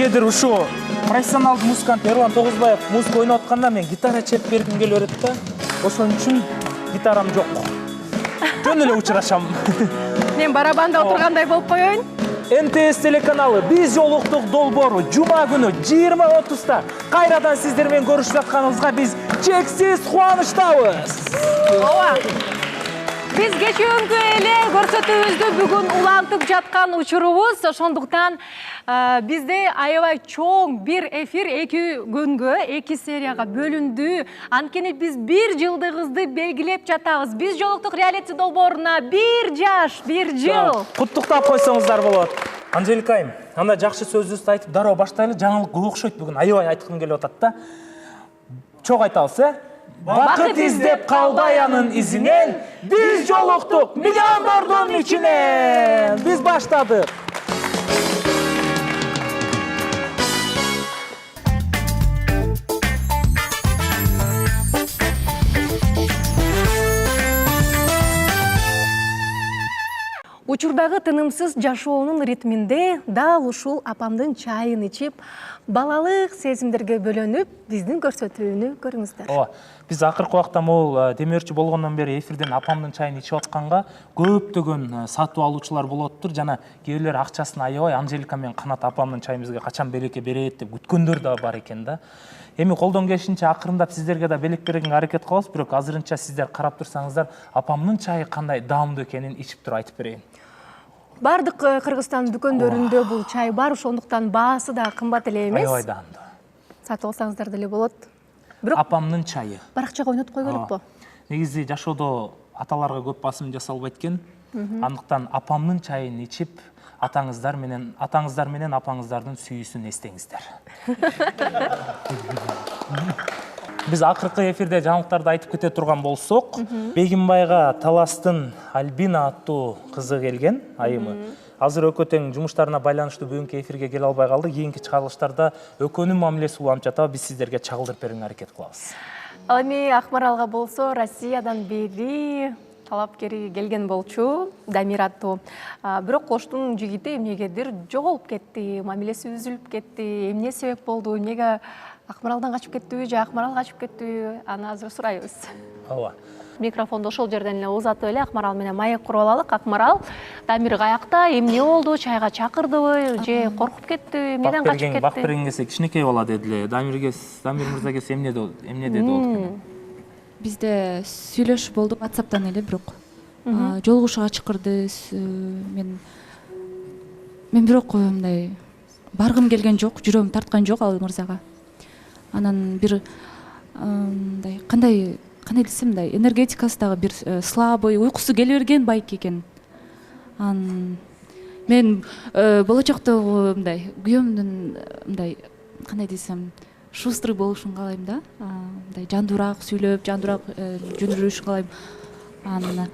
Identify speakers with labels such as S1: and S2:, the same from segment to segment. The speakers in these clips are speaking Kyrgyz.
S1: эмнегедир ушу профессионалдуу музыкант Эрлан Тогузбаев музыка ойноп атканда мен гитара чеп бергим келип берет да. Ошон үчүн гитарам жок. Жөн эле учурашам.
S2: Мен барабанда отургандай болуп коеюн.
S1: НТС телеканалы биз жолуктук долбоору жума күнү 20:30 кайрадан сиздер менен көрүшүп атканыбызга биз чексиз кубанычтабыз.
S2: Ооба. Биз кечүүнкү эле көрсөтүүбүздү бүгүн улантып жаткан учурубуз. Ошондуктан бизде аябай чоң бир эфир 2 күнгө, 2 серияга бөлүндү. Анткени биз 1 жылдыгыбызды белгилеп жатабыз. Биз жолуктук реалити долбооруна 1 жаш, 1 жыл.
S1: Куттуктап койсоңуздар болот. Анжелика айым, анда жакшы сөзүбүздү айтып дароо баштайлы. Жаңылык көп окшойт бүгүн. Аябай айткым келип атат да. Чоң айтабыз, Бакыт издеп калбай анын изинен, биз жолуктук миллиондордун ичинен. Биз баштадык.
S2: Учурдагы тынымсыз жашоонун ритминде дал ушул апамдын чайын ичип, балалык сезимдерге бөлөнүп, биздин көрсөтүүнү көрүңүздөр.
S1: Ооба, биз акыркы убакта могул демөөрчү болгондон бери эфирден апамдын чайын ичип атканга көптөгөн сатып алуучулар болоптур. Жана кээ бирлер акчасын аябай Анжелика менен Канат апамдын чайын бизге качан белекке берет деп күткөндөр да бар экен да. Эми колдон келишинче акырындап сиздерге да белек бергенге аракет кылабыз, бирок азырынча сиздер карап турсаңыздар, апамдын чайы кандай даамдуу экенин ичип туруп айтып берейин.
S2: Бардык Кыргызстан дүкөндөрүндө бул чай бар, ошондуктан баасы да кымбат эле эмес.
S1: Аябай даамдуу.
S2: Сатып алсаңыздар деле болот. Бирок
S1: апамдын чайы.
S2: Баракчага ойнотуп койгонукпу?
S1: Негизи жашоодо аталарга көп басым жасалбайт экен. Андыктан апамдын чайын ичип, атаңыздар менен апаңыздардын сүйүүсүн эстеңиздер. Биз акыркы эфирде жаңылыктарды айтып кете турган болсок, Бегимбайга Таластын Альбина аттуу кызы келген, айымы. Азыр экөө тең жумуштарына байланыштуу бүгүнкү эфирге келе албай калды. Кийинки чыгарылыштарда экөөнүн мамилеси уланып жатат, биз сиздерге чагылдырып берүүгө аракет кылабыз.
S2: Ал эми Акмаралга болсо Россиядан бери талапкери келген болчу, Дамир аттуу. Бирок коштун жигити эмнегедир жоголуп кетти, мамилеси үзүлүп кетти. Эмне себеп болду? Эмнеге Акмаралдан качып кеттиби же Акмарал качып кеттиби? Аны азыр сурайбыз.
S1: Ооба.
S2: Микрофонду ошол жерден эле узатып эле Акмарал менен маек куруп алалык. Акмарал, Дамир каякта? Эмне болду? Чайга чакырдыбы же коркуп кеттиби? Эмнеден качып кетти?
S1: Бак берген келсе кичинекей бала дедиле. Дамир мырза келсе эмне деди болду экен?
S3: Бизде сүйлөшүп болдук WhatsApp'тан эле, бирок жолугушууга чакырды. Мен бирок мындай баргым келген жок, жүрөгүм тарткан жок ал мырзага. Анан бир мындай кандай десем, мындай энергетикасы дагы бир слабый, уйкусу келе берген байке экен. Мен болочокто мындай күйөөмдүн мындай кандай десем, шустрый болушун каалайм да. Мындай жандуураак сүйлөп, жандуураак жүрүшүн каалайм.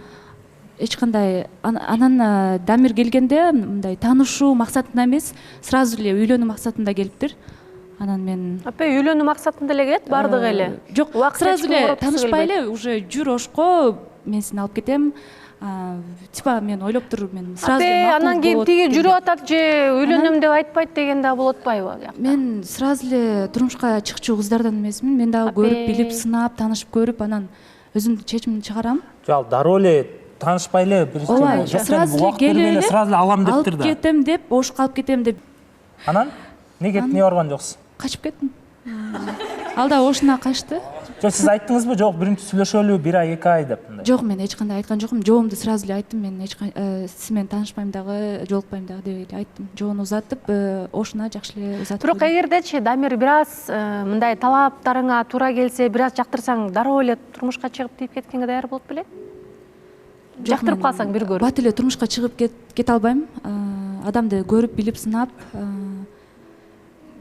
S3: Эч кандай анан Дамир келгенде мындай таанышуу максатында эмес, сразу эле үйлөнүү максатында келиптир. Анан мен
S2: Апа үйлөнүү максатында эле келет, бардык эле.
S3: Жок, сразу эле таанышпай эле уже жүр ошко, мен сени алып кетем. Типа мен ойлоп туруп, мен сразу эле
S2: анан кийин тиги жүрүп атат же үйлөнөм деп айтпайт деген да болот атпайбы?
S3: Мен сразу эле турмушка чыкчу кыздардан эмесмин. Мен дагы көрүп, билип, сынап, таанышып көрүп, анан өзүмдүн чечимимди чыгарам.
S1: Жок, дароо эле таанышпай эле
S3: сразу эле келип
S1: сразу эле алам дептир да.
S3: Алып кетем деп, ошко алып кетем деп.
S1: Анан эмне барган жоксуз?
S3: Качып кеттим. Ал да ошуна качты.
S1: Жок, сиз айттыңызбы? Жок, биринчи сүйлөшөлү 1 ай, 2 ай деп.
S3: Жок, мен эч кандай айткан жокмун. Жоомду сразу эле айттым. Мен сиз менен таанышпайм дагы, жолукпайм дагы деп эле айттым. Жоону узатып, ошуна жакшы эле узатып.
S2: Бирок эгердечи Дамир бир аз мындай талаптарыңа туура келсе, бир аз жактырсаң, дароо эле турмушка чыгып тийип кеткенге даяр болуп белек? Жактырып калсаң бир көрүп.
S3: Бат эле турмушка чыгып кете албайм. Адамды көрүп, билип, сынап,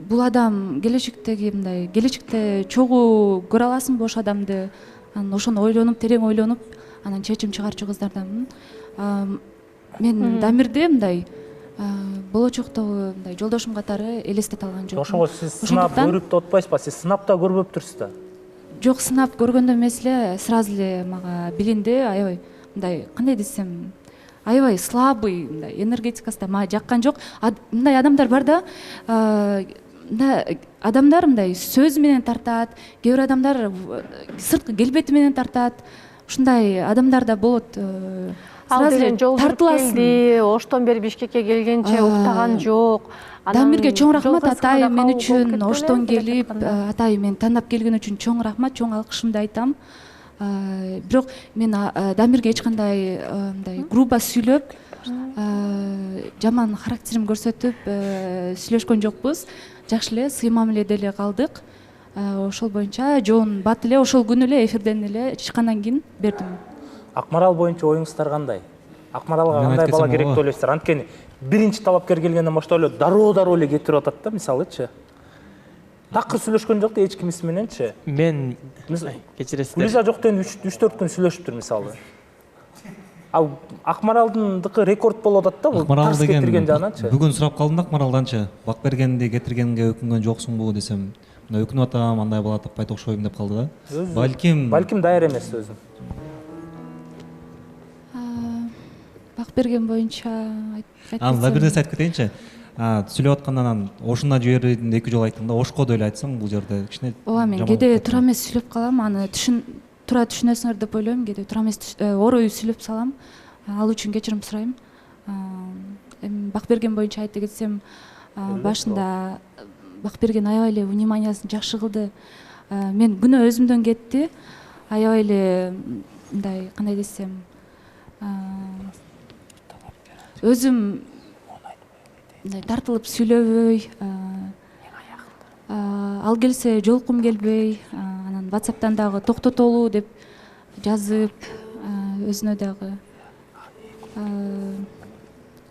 S3: бул адам келечекте чогуу көрө аласыңбы ош адамды? Анан ошону ойлонуп, терең ойлонуп, анан чечим чыгарчу кыздарданмын. Мен Дамирди мындай болочокто мындай жолдошум катары элестете алган жокмун.
S1: Ошого сиз сынап көрүп да отпайсызбы? Сиз сынап да көрбөптүрсүз да.
S3: Жок, сынап көргөндө эмес эле, сразу эле мага билинди, аябай мындай кандай десем, аябай слабый, мындай энергетикасы да мага жаккан жок. Мындай адамдар бар да, мындай адамдар мындай сөзү менен тартат, кээ бир адамдар сырткы келбети менен тартат. Ушундай адамдар да болот.
S2: Ал деген жол жүрүп келди, оштон бери Бишкекке келгенче уктаган жок.
S3: Дамирге чоң рахмат, атайым мен үчүн оштон келип, атайым мен тандап келген үчүн чоң рахмат, чоң алкышымды айтам. Бирок мен Дамирге эч кандай мындай грубо сүйлөп, жаман характерим көрсөтүп сүйлөшкөн жокпуз. Жакшы эле сый мамиледе эле калдык. Ошол боюнча жоон бат эле ошол күнү эле эфирден эле чыккандан кийин бердим.
S1: Акмарал боюнча оюңуздар кандай? Акмаралга кандай бала керек деп ойлойсуздар? Анткени биринчи талапкер келгенде башта эле дароо эле кетирип атат да, мисалычы. Такыр сүйлөшкөн жок да эч кимиси мененчи.
S4: Мен кечиресиздер.
S1: Гүлиза жоктон 3-4 күн сүйлөшүптүр мисалы. Ал Акмаралдыкы рекорд болуп атат да, бул тарс кетирген жагынанчы.
S5: Бүгүн сурап калдым Акмаралданчы. Бакбергенди кетиргенге өкүнгөн жоксуңбу десем, мына өкүнүп атам, андай бала таппай окшойм деп калды да. Балким даяр эмес өзүм.
S3: Бакберген боюнча
S5: Анда бир нерсе айтып кетейинчи. Сүйлөп аткандан ошуна жиберүүдө 2 жолу айттым да, ошко да эле айтсаң бул жерде кичине.
S3: Ооба, мен кээде туура эмес сүйлөп калам, аны туура түшүнөсүңөр деп ойлойм, кээде туура эмес орой сүйлөп салам. Ал үчүн кечирим сурайм. Бакберген боюнча айтып кетсем, башында Бакберген аябай эле вниманиясын жакшы кылды. Мен күнөө өзүмдөн кетти. Аябай эле мындай, кандай десем, өзүм мындай тартылып сүйлөбөй, ал келсе жолкум келбей, анан WhatsApp'тан дагы токтотолу деп жазып, өзүнө дагы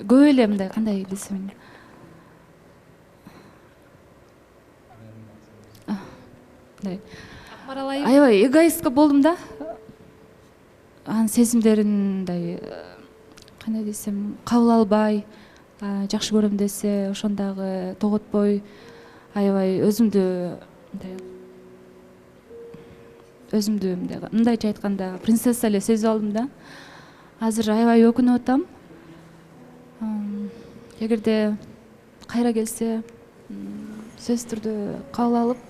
S3: көп эле мындай, кандай десем, аябай эгоистка болдум да. Анын сезимдерин мындай, кандай десем, кабыл албай, жакшы көрөм десе, ошондагы тоготпой, аябай өзүмдү мындайча айтканда принцесса эле сезип алдым да. Азыр аябай өкүнүп атам. Эгерде кайра келсе, сөзсүз түрдө кабыл алып,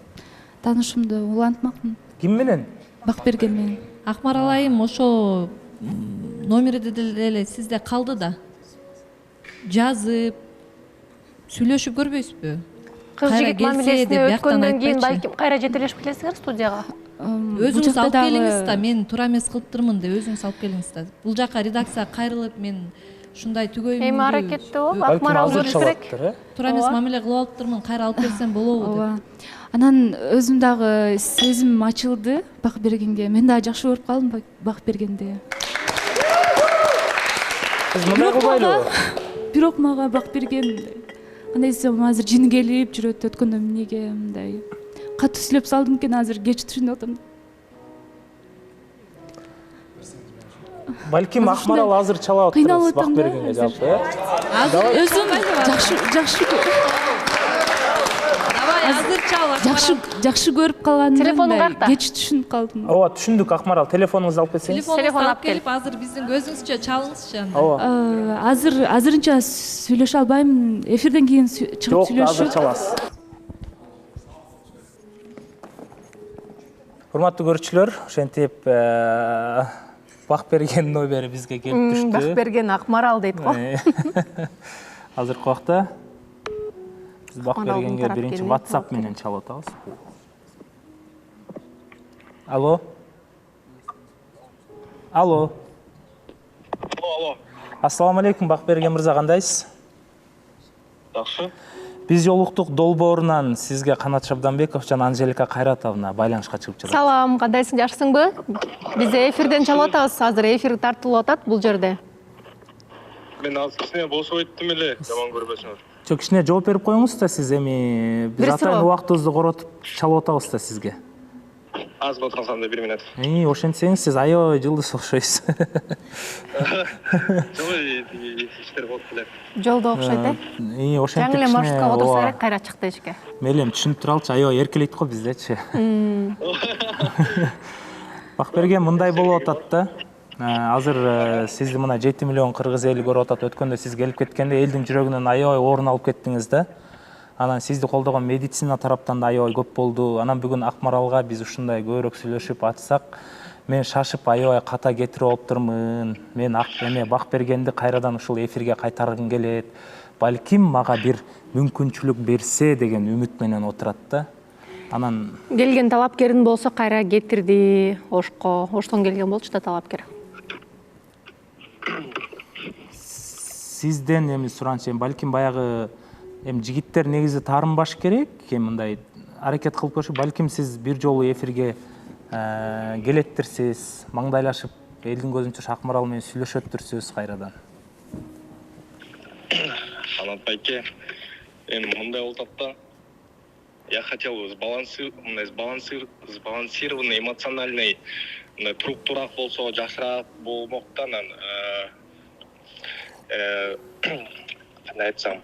S3: таанышымды улантмакмын.
S1: Ким менен?
S3: Бакберген менен.
S6: Акмарал айым ошо номерде деле сизде калды да. Жазып, сүйлөшүп көрбөйсүзбү?
S2: Кыз жигит мамилесине өткөндөн кийин балким кайра жетелешип келесиңер студияга.
S6: Өзүңүз алып келиңиз да, мен туура эмес кылып турмун деп өзүңүз алып келиңиз да. Бул жака редакция кайрылып, мен ушундай түгөймүн.
S2: Эми аракетте болуп, Акмарал көрүш керек.
S6: Туура эмес мамиле кылып алыптырмын, кайра алып келсем болобу деп.
S3: Ооба. Анан өзүм дагы сезимим ачылды Бакбергенге. Мен дагы жакшы көрүп калдым Бакбергенди.
S1: Сиз мындай кылбайлыбы?
S3: Бирок мага Бакберген кандай десем, азыр жини келип жүрөт, өткөндө эмнеге мындай катуу сүйлөп салдым экен, азыр кеч түшүнүп атам.
S1: Балким Акмарал азыр чала атабыз Бакбергенге жалпы, э?
S6: Азыр
S3: Өзүм жакшы көрүп калганымда кеч түшүнүп калдым.
S1: Ооба, түшүндүк Акмарал. Телефонуңузду алып келсеңиз.
S6: телефон алып келип, азыр биздин көзүңүзчө чалыңызчы анда.
S1: Ооба.
S3: Азырынча сүйлөшө албайм. Эфирден кийин чыгып сүйлөшүп.
S1: Жок, азыр чаласыз. Урматтуу көрүүчүлөр, ошентип Бакберген номери бизге келип түштү.
S2: Бакберген Акмарал дейт го.
S1: Азыркы убакта биз Бакбергенге биринчи WhatsApp менен чалып атабыз. Алло. Алло. Ассаламу алейкум, Бакберген мырза, кандайсыз?
S7: Жакшы.
S1: Биз жолуктук долбоорунан сизге Канат Шабданбеков жана Анжелика Кайратовна байланышка чыгып жатат.
S2: Салам, кандайсың, жакшысыңбы? Биз эфирден чалып атабыз, азыр эфир тартылып атат бул жерде.
S7: Мен азыр кичине бошоп өттүм эле, жаман көрбөсүңөр.
S1: Чок, кичине жооп берип коюңуз да сиз, эми биз атайын убактыбызды коротуп чалып атабыз да сизге.
S7: Аз отурсам да 1 минут.
S1: Ошентсеңиз сиз аябай жылдыз окшойсуз.
S7: Жолу иштер болуп келет.
S2: Жолдо окшойт, э?
S1: Ошентип
S2: Жаңы эле маршрутка отурса керек, кайра чыкты эчке.
S1: Мейлем түшүнүп туралычы, аябай эркелейт го биздечи. Бакберген мындай болуп атат да. азыр сизди мына 7 миллион кыргыз эли көрүп атат. Өткөндө сиз келип кеткенде элдин жүрөгүнөн аябай орун алып кеттиңиз да. Анан сизди колдогон медицина тараптан да аябай көп болду. Анан бүгүн Акмаралга биз ушундай көбүрөөк сүйлөшүп атсак, мен шашып аябай ката кетирип алыптырмын. Мен Бакбергенди кайрадан ушул эфирге кайтаргым келет. Балким мага бир мүмкүнчүлүк берсе деген үмүт менен отурат да. Анан
S2: Келген талапкерин болсо кайра кетирди Ошко. Оштон келген болчу да талапкер.
S1: Сизден эми суранчы, балким баягы жигиттер негизи таарынбаш керек, мындай аракет кылып көрүшүп, балким сиз бир жолу эфирге келеттирсиз, маңдайлашып, элдин көзүнчө Акмарал менен сүйлөшөттүрсүз кайрадан.
S7: Анат байке, эми мындай болуп атат да. Я хотел сбалансированный, эмоциональный туруктуураак болсо жакшыраак болмоктан кандай айтсам,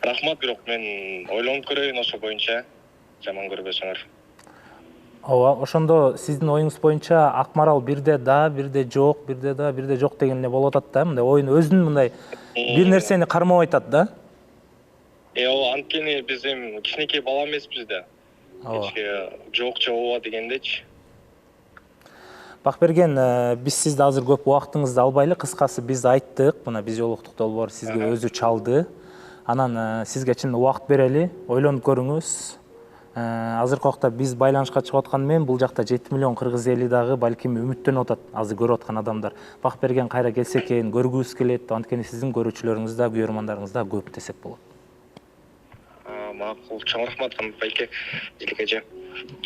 S7: рахмат, бирок мен ойлонуп көрөйүн ошо боюнча, жаман көрбөсөңөр.
S1: Ооба, ошондо сиздин оюңуз боюнча Акмарал бирде да, бирде жок, бирде да, бирде жок деген эле болуп атат да. Мындай оюн өзүнүн мындай бир нерсени кармап айтат да.
S7: Ооба, анткени биз эми кичинекей бала эмеспиз да. Жок же ооба дегендечи.
S1: Бакберген, биз сизди азыр көп убактыңызды албайлы, кыскасы биз айттык, мына биз жолуктук долбоор сизге өзү чалды. Анан сизге чын убакыт берели, ойлонуп көрүңүз. Азыркы убакта биз байланышка чыгып аткан менен бул жакта 7 миллион кыргыз эли дагы балким үмүттөнүп атат, азыр көрүп аткан адамдар. Бакберген кайра келсе экен, көргүбүз келет, анткени сиздин көрүүчүлөрүңүз да, күйөрмандарыңыз да көп десек болот.
S7: Макул, чоң рахмат байке, изилгеже.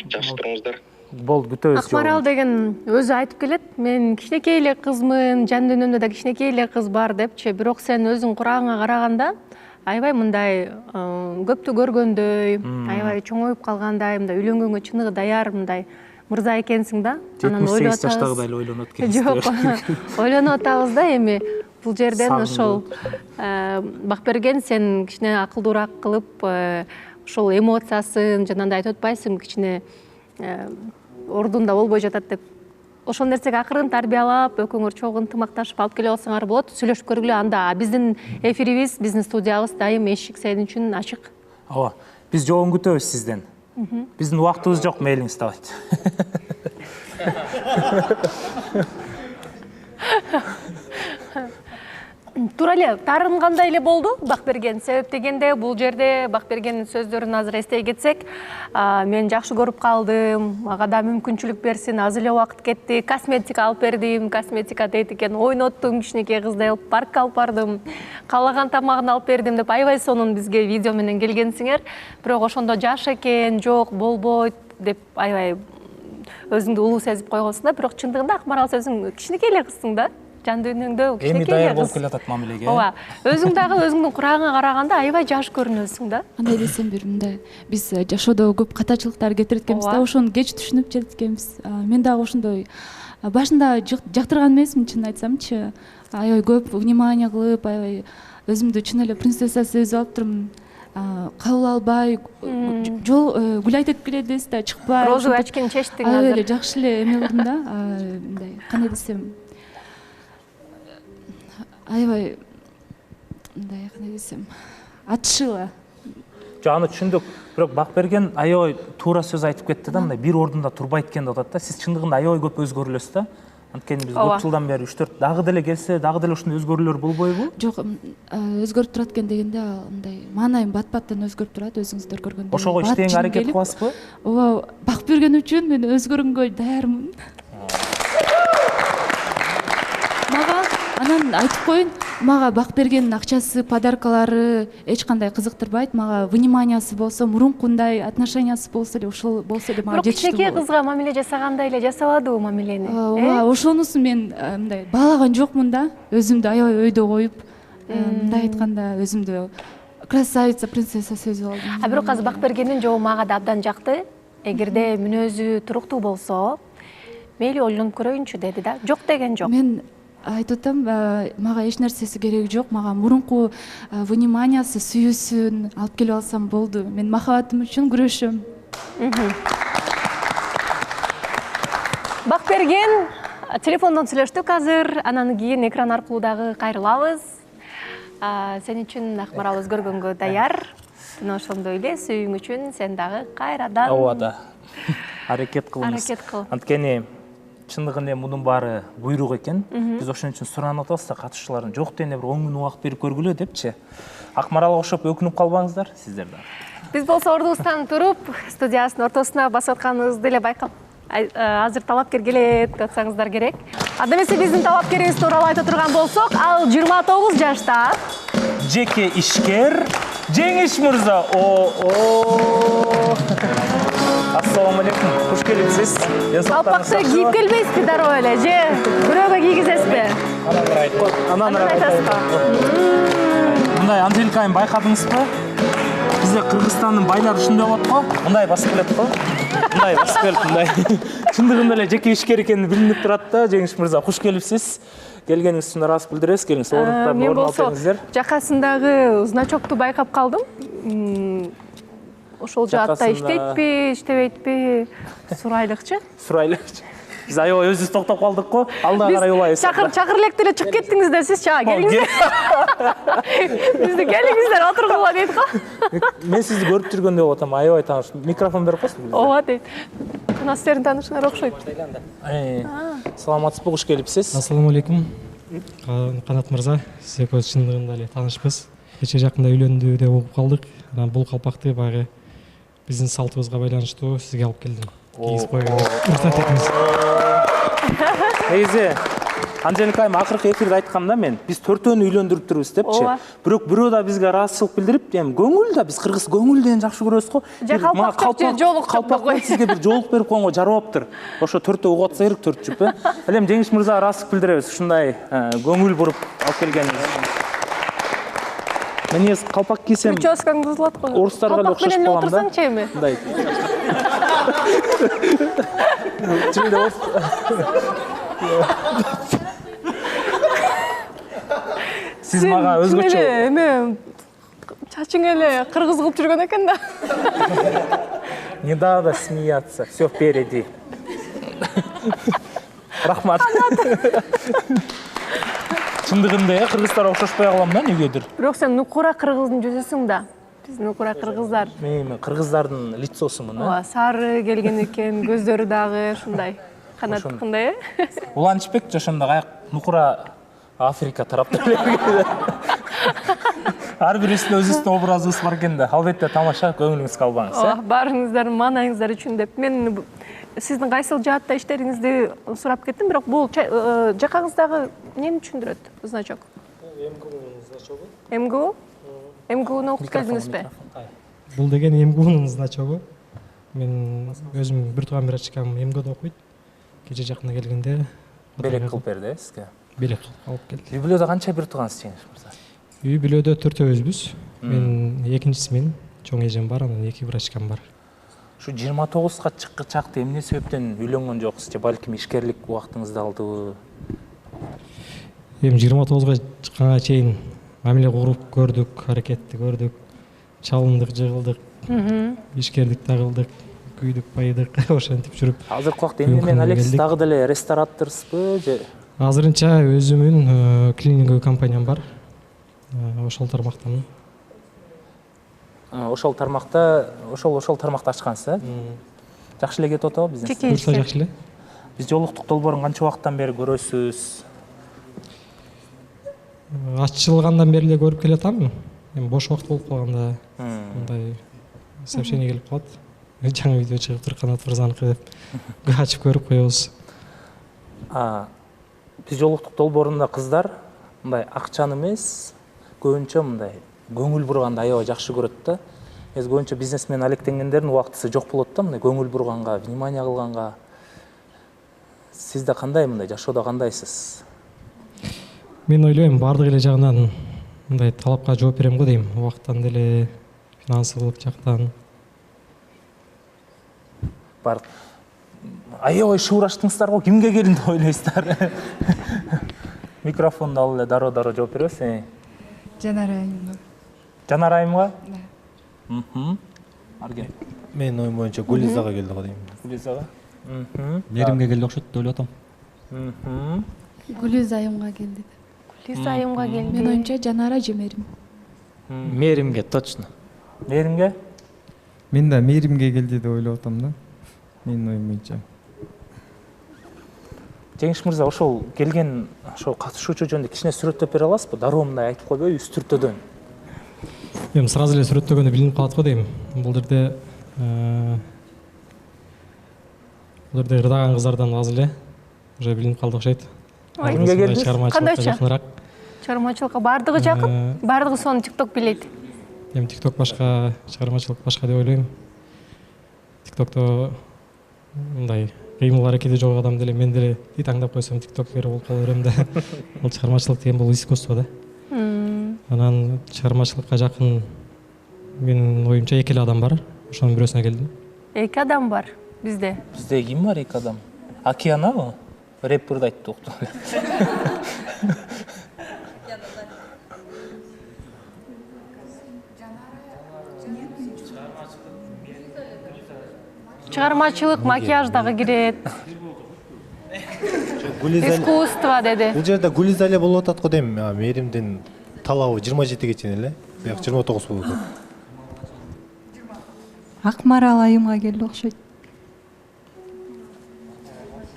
S7: Жакшы туруңуздар.
S1: Болду, күтөбүз.
S2: Акмарал деген өзү айтып келет, мен кичинекей эле кызмын, жан дүйнөмдө да кичинекей эле кыз бар депчи, бирок сен өзүң курагыңа караганда аябай мындай көптү көргөндөй, аябай чоңоюп калгандай, мындай үйлөнгөнгө чыныгы даяр мындай мырза экенсиң да.
S1: 78 жаштагыдай эле ойлонот экенсиз.
S2: Жок, ойлонуп атабыз да эми бул жерден ошол Бакберген сен кичине акылдуураак кылып, ошол эмоциясын жанагындай айтып атпайсың, кичине ордунда болбой жатат деп. Ошол нерсеге акырын тарбиялап, экөөңөр чогуу ынтымакташып алып келе алсаңар болот, сүйлөшүп көргүлө. Анда биздин эфирибиз, биздин студиябыз дайым эшик сен үчүн ачык.
S1: Ооба, биз жообун күтөбүз сизден. Биздин убактыбыз жок, мейлиңиз табайт.
S2: Туура эле таарынгандай эле болду Бакберген. Себеп дегенде бул жерде Бакбергендин сөздөрүн азыр эстей кетсек, мен жакшы көрүп калдым, мага да мүмкүнчүлүк берсин, аз эле убакыт кетти, косметика алып бердим, косметика дейт экен, ойноттум, кичинекей кыздай алып паркка алып бардым, каалаган тамагын алып бердим деп аябай сонун бизге видео менен келгенсиңер. Бирок ошондо жаш экен, жок, болбойт деп аябай өзүңдү улуу сезип койгонсуң да, бирок чындыгында Акмарал өзүң кичинекей эле кызсың да. Жан дүйнөңдө кичинекей эле кыз. Эми
S1: даяр болуп келатат мамилеге.
S2: Ооба. Өзүң дагы өзүңдүн курагыңа караганда аябай жаш көрүнөсүң да.
S3: Кандай десем бир мындай, биз жашоодо көп катачылыктар кетирет экенбиз да, ошону кеч түшүнүп жүрөт экенбиз. Мен дагы ошондой башында жактырган эмесмин, чынын айтсамчы. Аябай көп внимание кылып, аябай өзүмдү чын эле принцесса сезип алыптырмын. Кабыл албай, гүл айтып келет дейсиз да, чыкпай.
S2: Розовый очкини чечтиң азыр.
S3: Аябай эле жакшы эле эме кылдым да, мындай, кандай десем, аябай мындай, кандай десем, атышыла.
S1: Жок, аны түшүндүк. Бирок Бакберген аябай туура сөз айтып кетти да, мындай бир ордунда турбайт экен деп атат да. Сиз чындыгында аябай көп өзгөрүлөсүз да. Анткени биз көп жылдан бери 3-4 дагы деле келсе, дагы деле ушундай өзгөрүүлөр болбойбу?
S3: Жок, өзгөрүп турат экен дегенде, мындай маанайым бат-баттан өзгөрүп турат, өзүңүздөр көргөндөй.
S1: Ошого иштеген аракет кыласызбы?
S3: Ооба, Бакберген үчүн мен өзгөргөнгө даярмын. Анан айтып коеюн, мага Бакбергендин акчасы, подаркалары эч кандай кызыктырбайт. Мага вниманиясы болсо, мурункундай отношениясы болсо эле, ошол болсо эле мага жетиштүү.
S2: Бирок кичинекей кызга мамиле жасагандай эле жасабадыбы мамилени?
S3: Ооба, ошонусу мен мындай баалаган жокмун да. Өзүмдү аябай өйдө коюп, мындай айтканда өзүмдү красавица, принцесса сезип алдым.
S2: Бирок азыр Бакбергендин жообу мага да абдан жакты. Эгерде мүнөзү туруктуу болсо, мейли ойлонуп көрөйүнчү деди да. Жок деген жок.
S3: Мен айтып атам, мага эч нерсеси кереги жок, мага мурунку вниманиясы, сүйүүсүн алып келип алсам болду. Мен махабатым үчүн күрөшөм.
S2: Бакберген Телефондон сүйлөштүк азыр, анан кийин экран аркылуу дагы кайрылабыз. Сен үчүн Акмарал өзгөргөнгө даяр. Мына ошондой эле сүйүүң үчүн сен дагы кайрадан.
S1: Ооба да. Аракет кылыңыз.
S2: Аракет кыл.
S1: Анткени чындыгында мунун баары буйрук экен. Биз ошон үчүн суранып атабыз да катышуучулардын жок дегенде бир 10 күн убакыт берип көргүлө депчи. Акмаралга окшоп өкүнүп калбаңыздар сиздер да.
S2: Биз болсо ордубуздан туруп, студиясынын ортосуна басып атканыбызды эле байкап, азыр талапкер келет деп атсаңыздар керек. Анда эмесе биздин талапкерибиз тууралуу айта турган болсок, ал 29 жашта.
S1: Жеке ишкер Жеңиш мырза. Ассаламу алейкум. Куш келипсиз.
S2: Калпакты кийип келбейсизби дароо эле, же бирөөгө кийгизесизби?
S1: Анан айтасызбы? Мындай Анжелика айым байкадыңызбы? Бизде Кыргызстандын байлары ушундай болот го. Мындай басып келет го. Мындай басып келет, мындай. Чындыгында эле жеке ишкер экени билинип турат да. Жеңиш мырза, куш келипсиз. Келгениңиз үчүн ыраазы билдиребиз. Келиңиз, ордуктардан
S2: Мен
S1: орун алып
S2: болсо
S1: бериңиздер.
S2: жакасындагы значокту байкап калдым. Ошол жаатта иштейтпи, иштебейтпи, сурайлыкчы.
S1: Сурайлыкчы. Биз аябай өзүбүз токтоп калдык го. Алдыга карай улайбыз.
S2: Чакыр электе эле чыгып кеттиңиздер, сиз чаа келиңиздер. Бизди келиңиздер, отургула дейт го.
S1: Мен сизди көрүп жүргөндөй болуп атам, аябай тааныш. Микрофон берип койсуңуз.
S2: Ооба дейт. Мына сиздердин таанышыңар окшойт.
S1: Саламатсызбы, куш келипсиз.
S4: Ассаламу алейкум. Канат мырза, сиз экөөбүз чындыгында эле таанышпыз. Кече жакында үйлөндү деп угуп калдык. Анан бул калпакты баягы биздин салтыбызга байланыштуу сизге алып келдим. Кийгизип койгон. Уруксат этиңиз.
S1: Негизи Анжелика айым акыркы эфирде айткам да мен, биз төртөөнү үйлөндүрүп турбуз депчи. Бирок бирөө да бизге ыраазычылык билдирип, эми көңүл да биз кыргыз көңүлден жакшы көрөбүз го. Калпак сизге бир жоолук берип койгонго жарабаптыр. Ошо төртөө угуп атса керек, төрт жуп, Ал эми Жеңиш мырза ыраазычылык билдиребиз ушундай көңүл буруп алып келгениңиз. Мен негизи калпак кийсем,
S2: Прическаң бузулат го.
S1: орустарга эле окшош
S2: менен
S1: калам да.
S2: отурсаңчы эми?
S1: Мындай. Сиз мага өзгөчө
S2: эме чачың эле кыргыз кылып жүргөн экен да.
S1: Не надо смеяться, все впереди. Рахмат. Чындыгында кыргыздар окшошпой калам да, негедир.
S2: Бирок сен нукура кыргыздын жүзүсүң да. Биз нукура кыргыздар.
S1: Мен кыргыздардын лицосумун,
S2: Ооба, сары келген экен, көздөрү дагы ушундай. Канаттыкындай,
S1: Уланчбек жошондо аяк нукура Африка тараптан эле. Ар бирисинин өзүнүн образыбыз бар экен да. Албетте тамаша, көңүлүңүз калбаңыз,
S2: Баарыңыздар, маанайыңыздар үчүн деп. Мен сиздин кайсыл жаатта иштериңизди сурап кеттим, бирок бул жакаңыздагы эмнени түшүндүрөт, значок? МГУ? МГУну окуп келдиңизби?
S4: Бул деген МГУнун значогу. Мен өзүм бир тууган врачкам МГУда окуйт. Кече жакында келгенде
S1: Белек кылып берди сизге.
S4: Белек алып келди.
S1: Үй бүлөдө канча бир туугансыз, Жеңиш мырза?
S4: Үй бүлөдө төртөөбүзбүз. Мен экинчисимин. Чоң эжем бар, анан эки врачкам бар.
S1: Ушу 29га чакты эмне себептен үйлөнгөн жоксуз же балким ишкерлик убактыңызды алдыбы?
S4: Эми 29га чыкканга чейин мамиле куруп көрдүк, аракетти көрдүк, чалындык, жыгылдык, ишкердик тагылдык, күйдүк, байыдык, ошентип жүрүп.
S1: Азыркы убакта эмне менен алексиз, дагы деле рестораторсузбу же?
S4: Азырынча өзүмүн клининговый компаниям бар. Ошол тармактан.
S1: Ошол тармакта ачкансыз, Жакшы эле кетип атабы бизнес?
S4: Буюрса жакшы эле.
S1: Биз жолуктук долбоорун канча убакыттан бери көрөсүз?
S4: Ачылгандан бери эле көрүп келатамын. Эми бош убакыт болуп калганда мындай сообщение келип калат. Жаңы видео чыгыптыр, Канат мырзаныкы деп ачып көрүп коебуз.
S1: Биз жолуктук долбоорунда кыздар мындай акчаны эмес, көбүнчө мындай көңүл бурганды аябай жакшы көрөт да. Көбүнчө бизнесмен алектенгендердин убактысы жок болот да, мындай көңүл бурганга, внимание кылганга. Сизде кандай мындай жашоодо кандайсыз?
S4: Мен ойлойм, баардык эле жагынан мындай талапка жооп берем го дейм. Убакыттан деле, финансылык жактан.
S1: Бар. Аябай шуураштыңыздар го, кимге келин деп ойлойсуздар? Микрофонду алып эле дароо жооп бересиз.
S8: Жанар айымга.
S1: Жанар айымга? Арген.
S5: Мен оюм боюнча Гулизага келди го дейм.
S1: Гулизага?
S5: Неримге келди окшойт деп ойлоп атам.
S3: Гүлүз айымга келди.
S2: Гүлүз айымга келди.
S3: Мен оюмча Жанара же Мээрим.
S9: Мээримге точно.
S1: Мээримге?
S10: Мен да Мээримге келди деп ойлоп атам да. Менин оюм боюнча.
S1: Жеңиш мырза, ошол келген ошол катышуучу жөнүндө кичине сүрөттөп бере аласызбы? Дароо мындай айтып койбойбу, үстүртөдөн.
S4: Эми сразу эле сүрөттөгөндө билинип калат го дейм. Бул жерде ырдаган кыздардан аз эле уже билинип калды окшойт.
S1: Кимге келдиңиз?
S4: Чыгармачылыкка жакыныраак.
S2: Чыгармачылыкка бардыгы жакын, бардыгы сону TikTok билет.
S4: Эми TikTok башка, чыгармачылык башка деп ойлойм. TikTokто мындай кыймыл аракети жок адам деле мен деле таңдап койсом TikTokер болуп кала берем да. Бул чыгармачылык деген бул искусство да. Анан чыгармачылыкка жакын менин оюмча эки эле адам бар. Ошонун бирөөсүнө келдим.
S2: Эки адам бар бизде.
S1: Бизде ким бар эки адам? Океанабы? Рэперди айтты уктум.
S2: Чыгармачылык, макияж дагы кирет. Искусство деди.
S11: Бул жерде Гүлиза эле болуп атат го дейм. Мээримдин талабы 27-ге чейин эле. Бияк 29 болуп атат.
S8: Акмарал айымга келди окшойт.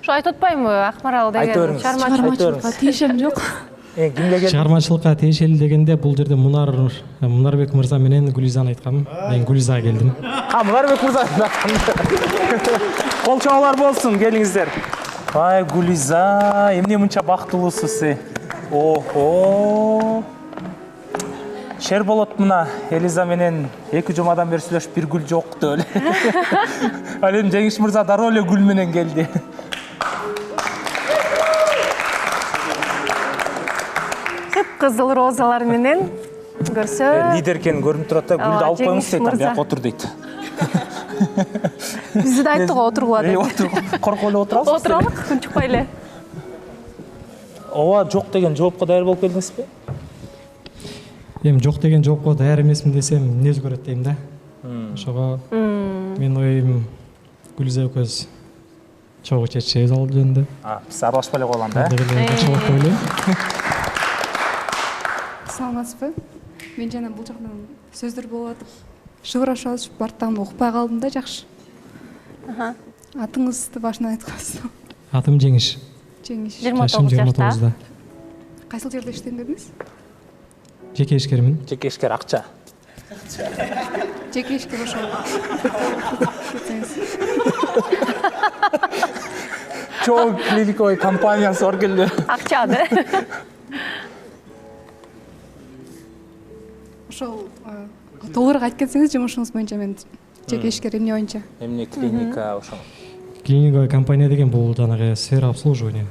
S2: Ушу айтып атпаймынбы, Акмарал деген
S3: Чыгармачылыкка тийишем жок.
S1: Кимге келди?
S4: Чыгармачылыкка тиешели дегенде бул жерде Мунарбек мырза менен Гүлизаны айткам. Мен Гүлизага келдим.
S1: Мунарбек мырза. Кол чабуулар болсун, келиңиздер. Ай, Гүлиза, эмне мынча бактылуусуз сиз? Охо. Шер болот мына Элиза менен 2 жумадан бери сүйлөшүп бир гүл жок деп эле. Ал эми Жеңиш мырза дароо эле гүл менен келди.
S2: кызыл розалар менен көрсө.
S1: Лидер экени көрүнүп турат да, гүлдү алып коюңуз дейт, бияка отур дейт.
S2: Бизди да айтты го отургула деп.
S1: Коркуп эле отурабыз.
S2: Отуралык, күн чыкпай эле.
S1: Ооба, жок деген жоопко даяр болуп келдиңизби?
S4: Эми жок деген жоопко даяр эмесмин десем эмнеси көрөт дейм да. Ошого мен оюм Гүлиза экөөбүз чогуу чечебиз ал жөнүндө.
S1: Биз аралашпай эле коелам да.
S4: Жакшы болот деп ойлойм.
S8: Саламатсызбы? Мен жана бул жактан сөздөр болуп атып, шыбыраша алышып барттан укпай калдым да, жакшы. Атыңызды башынан айткансыз.
S4: Атым Жеңиш.
S8: Жеңиш.
S2: 29 жашта.
S8: Кайсыл жерде иштедиңиз?
S4: Жеке ишкермин.
S1: Жеке ишкер акча.
S8: Жеке ишкер ошо.
S1: Чоң клиникой компаниясы бар келди.
S2: Акча да.
S8: Ошол толугураак айтып кетсеңиз жумушуңуз боюнча, мен жеке ишкер эмне боюнча?
S1: Эмне клиника ошо.
S4: Клиникой компания деген бул жанагы сфера обслуживания.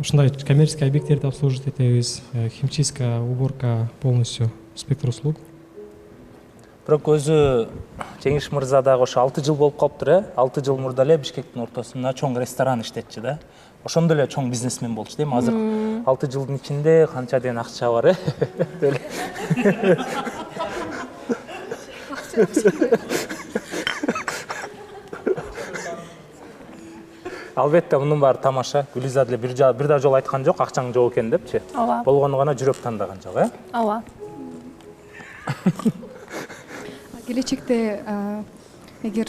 S4: Ушундай коммерческий объекттерди обслуживать этебиз. Химчистка, уборка, полностью спектр услуг.
S1: Бирок өзү Жеңиш мырза дагы ошо 6 жыл болуп калыптыр, 6 жыл мурда эле Бишкектин ортосунда чоң ресторан иштетчү да. Ошондо эле чоң бизнесмен болчу дейм. Азыр 6 жылдын ичинде канча деген акча бар, Албетте мунун баары тамаша. Гүлиза деле бир да жолу айткан жок, акчаң жок экен депчи. Болгону гана жүрөк тандаган жок,
S2: Ооба.
S8: Келечекте эгер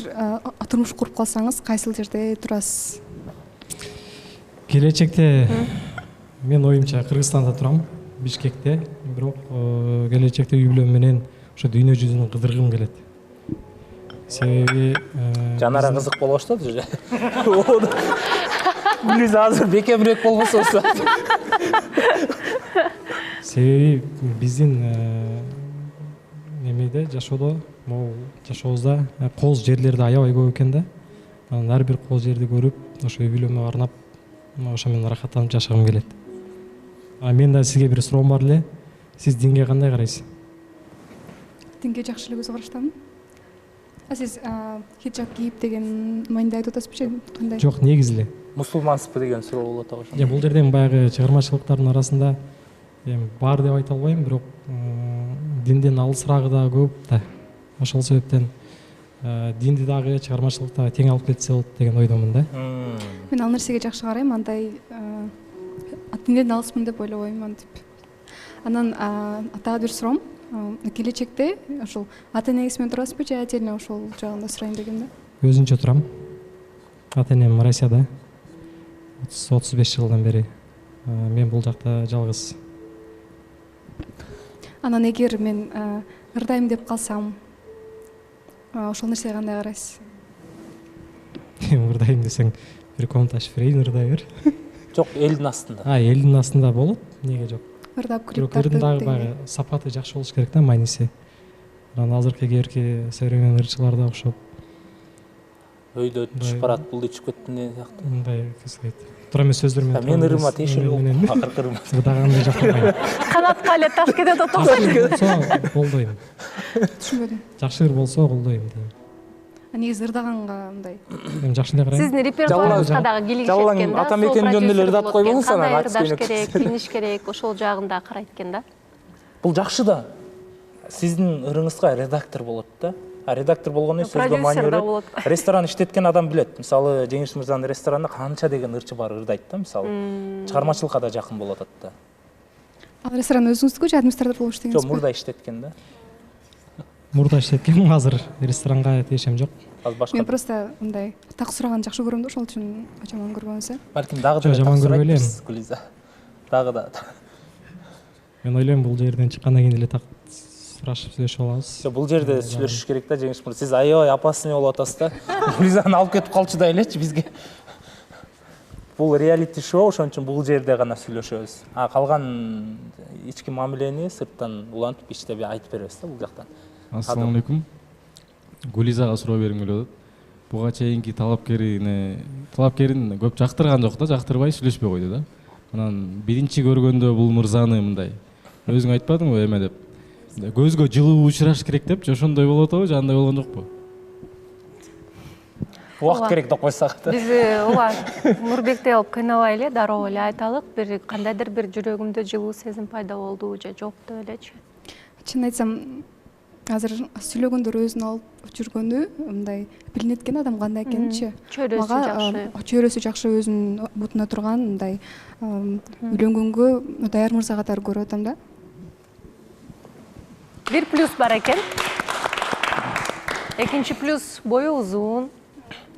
S8: турмуш куруп калсаңыз, кайсыл жерде турасыз?
S4: Келечекте мен оюмча Кыргызстанда турам, Бишкекте. Бирок келечекте үй бүлөм менен ошо дүйнө жүзүн кыдыргым келет. Себеби
S1: Жанара кызык боло баштады уже. Гүлиза азыр бекемирээк болбосо.
S4: Себеби биздин немеде жашоодо, могу жашообузда кооз жерлерди аябай көп экен да. Анан ар бир кооз жерди көрүп, ошо үй бүлөмө арнап, ошо менен рахаттанып жашагым келет. Мен да сизге бир суроом бар эле. Сиз динге кандай карайсыз?
S8: Динге жакшы эле көз караштамын. Сиз хиджаб кийип деген майында айтып атасызбы, кандай?
S4: Жок, негизи эле.
S1: Мусулмансызбы деген суроо болот ошо.
S4: Бул жерден баягы чыгармачылыктардын арасында бар деп айта албайм, бирок динден алысырагы да көп да. Ошол себептен динди дагы чыгармачылыкта тең алып кетсе болот деген ойдомун да.
S8: Мен ал нерсеге жакшы карайм, андай динден алыспын деп ойлобойм антип. Анан атага бир суроом, келечекте ошол ата энеңиз менен турасызбы же отдельно ошол жагында сурайын дегем да.
S4: Өзүнчө турам. Ата энем Россияда 35 жылдан бери. Мен бул жакта жалгыз.
S8: Анан эгер мен ырдайм деп калсам, ошол нерсеге кандай карайсыз?
S4: Ырдайм десең, бир комната ачып берейин, ырдай бер.
S1: Жок, элдин астында.
S4: Элдин астында болот, неге жок.
S8: Ырдап
S4: Бирок
S8: клип
S4: ырдын
S8: тартып
S4: дагы сапаты жакшы болуш керек да, майниси. Анан азыркы кээерки современный ырчылар да окшоп.
S1: Өйдө түшүп барат, бул ичип кеттин деген сыяктуу.
S4: Мындай кызык. Туура эмес сөздөр менен.
S1: Мен ырыма тиешелүү болуп, акыркы ырыма.
S4: Ырдагандай жактырбайм.
S2: Канатка эле таш кетет
S4: болсо колдойм.
S8: Түшүнбөдүм.
S4: Жакшы ыр болсо колдойм дейм.
S8: Негизи ырдаганга мындай.
S4: Мен жакшы эле карайм.
S2: Сиздин репертуарыңызга дагы келишет экен да.
S1: Атам экенин жөнүндө эле ырдап койбоңуз анан
S2: кандай
S1: артист
S2: ырдаш керек, кийиниш керек, ошол жагында карайт экен да.
S1: Бул жакшы да. Сиздин ырыңызга редактор болот да. Редактор болгондон кийин сөзгө маани берет. Ресторан иштеткен адам билет. Мисалы, Жеңиш мырзанын ресторанында канча деген ырчы бар ырдайт да, мисалы. Чыгармачылыкка да жакын болот атат да.
S8: Ал ресторан өзүңүздүкү же администратор болуп иштегенсизби?
S1: Жок, мурда иштеткен да.
S4: Мурда иштеткем, азыр ресторанга тиешем жок.
S8: Мен просто мындай так сураганды жакшы көрөм да, ошол үчүн жаман көрбөңүз.
S1: Балким дагы да
S4: жаман көрбөй элем.
S1: Гүлиза. Дагы да.
S4: Мен ойлойм, бул жерден чыккандан кийин эле так сурашып сүйлөшүп алабыз.
S1: Бул жерде сүйлөшүш керек да, Жеңиш мырза. Сиз аябай опасный болуп атасыз да. Гүлизаны алып кетип калчу да элечи бизге. Бул реалити шоу, ошон үчүн бул жерде гана сүйлөшөбүз. Калган ички мамилени сырттан улантып ичте айтып беребиз да бул жактан.
S12: Ассаламу алейкум. Гулизага суроо бергим келип атат. Буга чейинки талапкерин көп жактырган жок да, жактырбай сүйлөшпөй койду да. Анан биринчи көргөндө бул мырзаны мындай өзүң айтпадыңбы эме деп. Көзгө жылуу учураш керек деп, ошондой болуп атабы же андай болгон жокпу?
S1: Убакыт керек деп койсак да.
S2: Биз ооба Нурбекти алып кыйнабай эле дароо эле айталык, бир кандайдыр бир жүрөгүмдө жылуу сезим пайда болду же жок деп элечи.
S8: Чын айтсам, азыр сүйлөгөндөр өзүн алып жүргөнү мындай билинет экен адам кандай экенинчи.
S2: Чөйрөсү жакшы.
S8: Чөйрөсү жакшы, өзүнүн бутуна турган мындай үйлөнгөнгө даяр мырза катары көрүп атам да.
S2: Бир плюс бар экен. Экинчи плюс бою узун,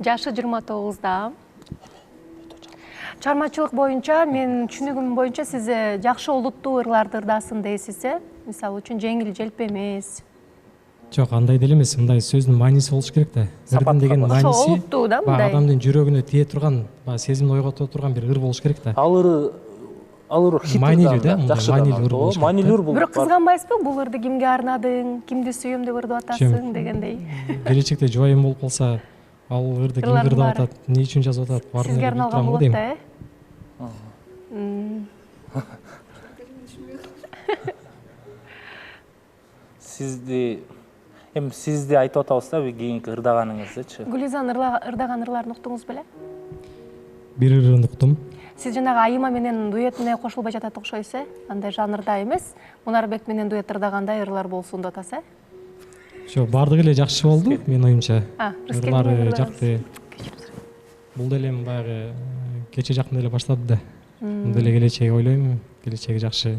S2: жашы 29-да. Чыгармачылык боюнча, мен түшүнүгүм боюнча сиз жакшы олуттуу ырларды ырдасын дейсиз, мисалы үчүн жеңил желп эмес.
S4: Жок, андай деле эмес, мындай сөздүн мааниси болуш керек да. Ырдын деген мааниси
S2: олуттуу да, мындай.
S4: Адамдын жүрөгүнө тие турган, сезимди ойгото турган бир ыр болуш керек да.
S1: Ал ыр хит
S4: маанилүү да, маанилүү ыр болуш керек.
S1: Маанилүү болуп.
S2: Бирок кызганбайсызбы, бул ырды кимге арнадың, кимди сүйөм деп ырдап атасың дегендей.
S4: Келечекте жубайым болуп калса, ал ырды ким ырдап атат, эмне үчүн жазып атат, баарын
S2: сизге арналган болот да,
S1: Сизди айтып атабыз да, кийинки ырдаганыңыздычы.
S2: Гүлизанын ырдаган ырларын уктуңуз беле?
S4: Бир ырын уктум.
S2: Сиз жанагы Айыма менен дуэтине кошулбай жатат окшойсуз, андай жанрда эмес. Мунарбек менен дуэт ырдагандай ырлар болсун деп атасыз,
S4: Жок, бардыгы эле жакшы болду, менин оюмча. Ырлары жакты. Бул деле баягы кече жакында эле баштады да. Мындай эле келечеги ойлойм, келечеги жакшы.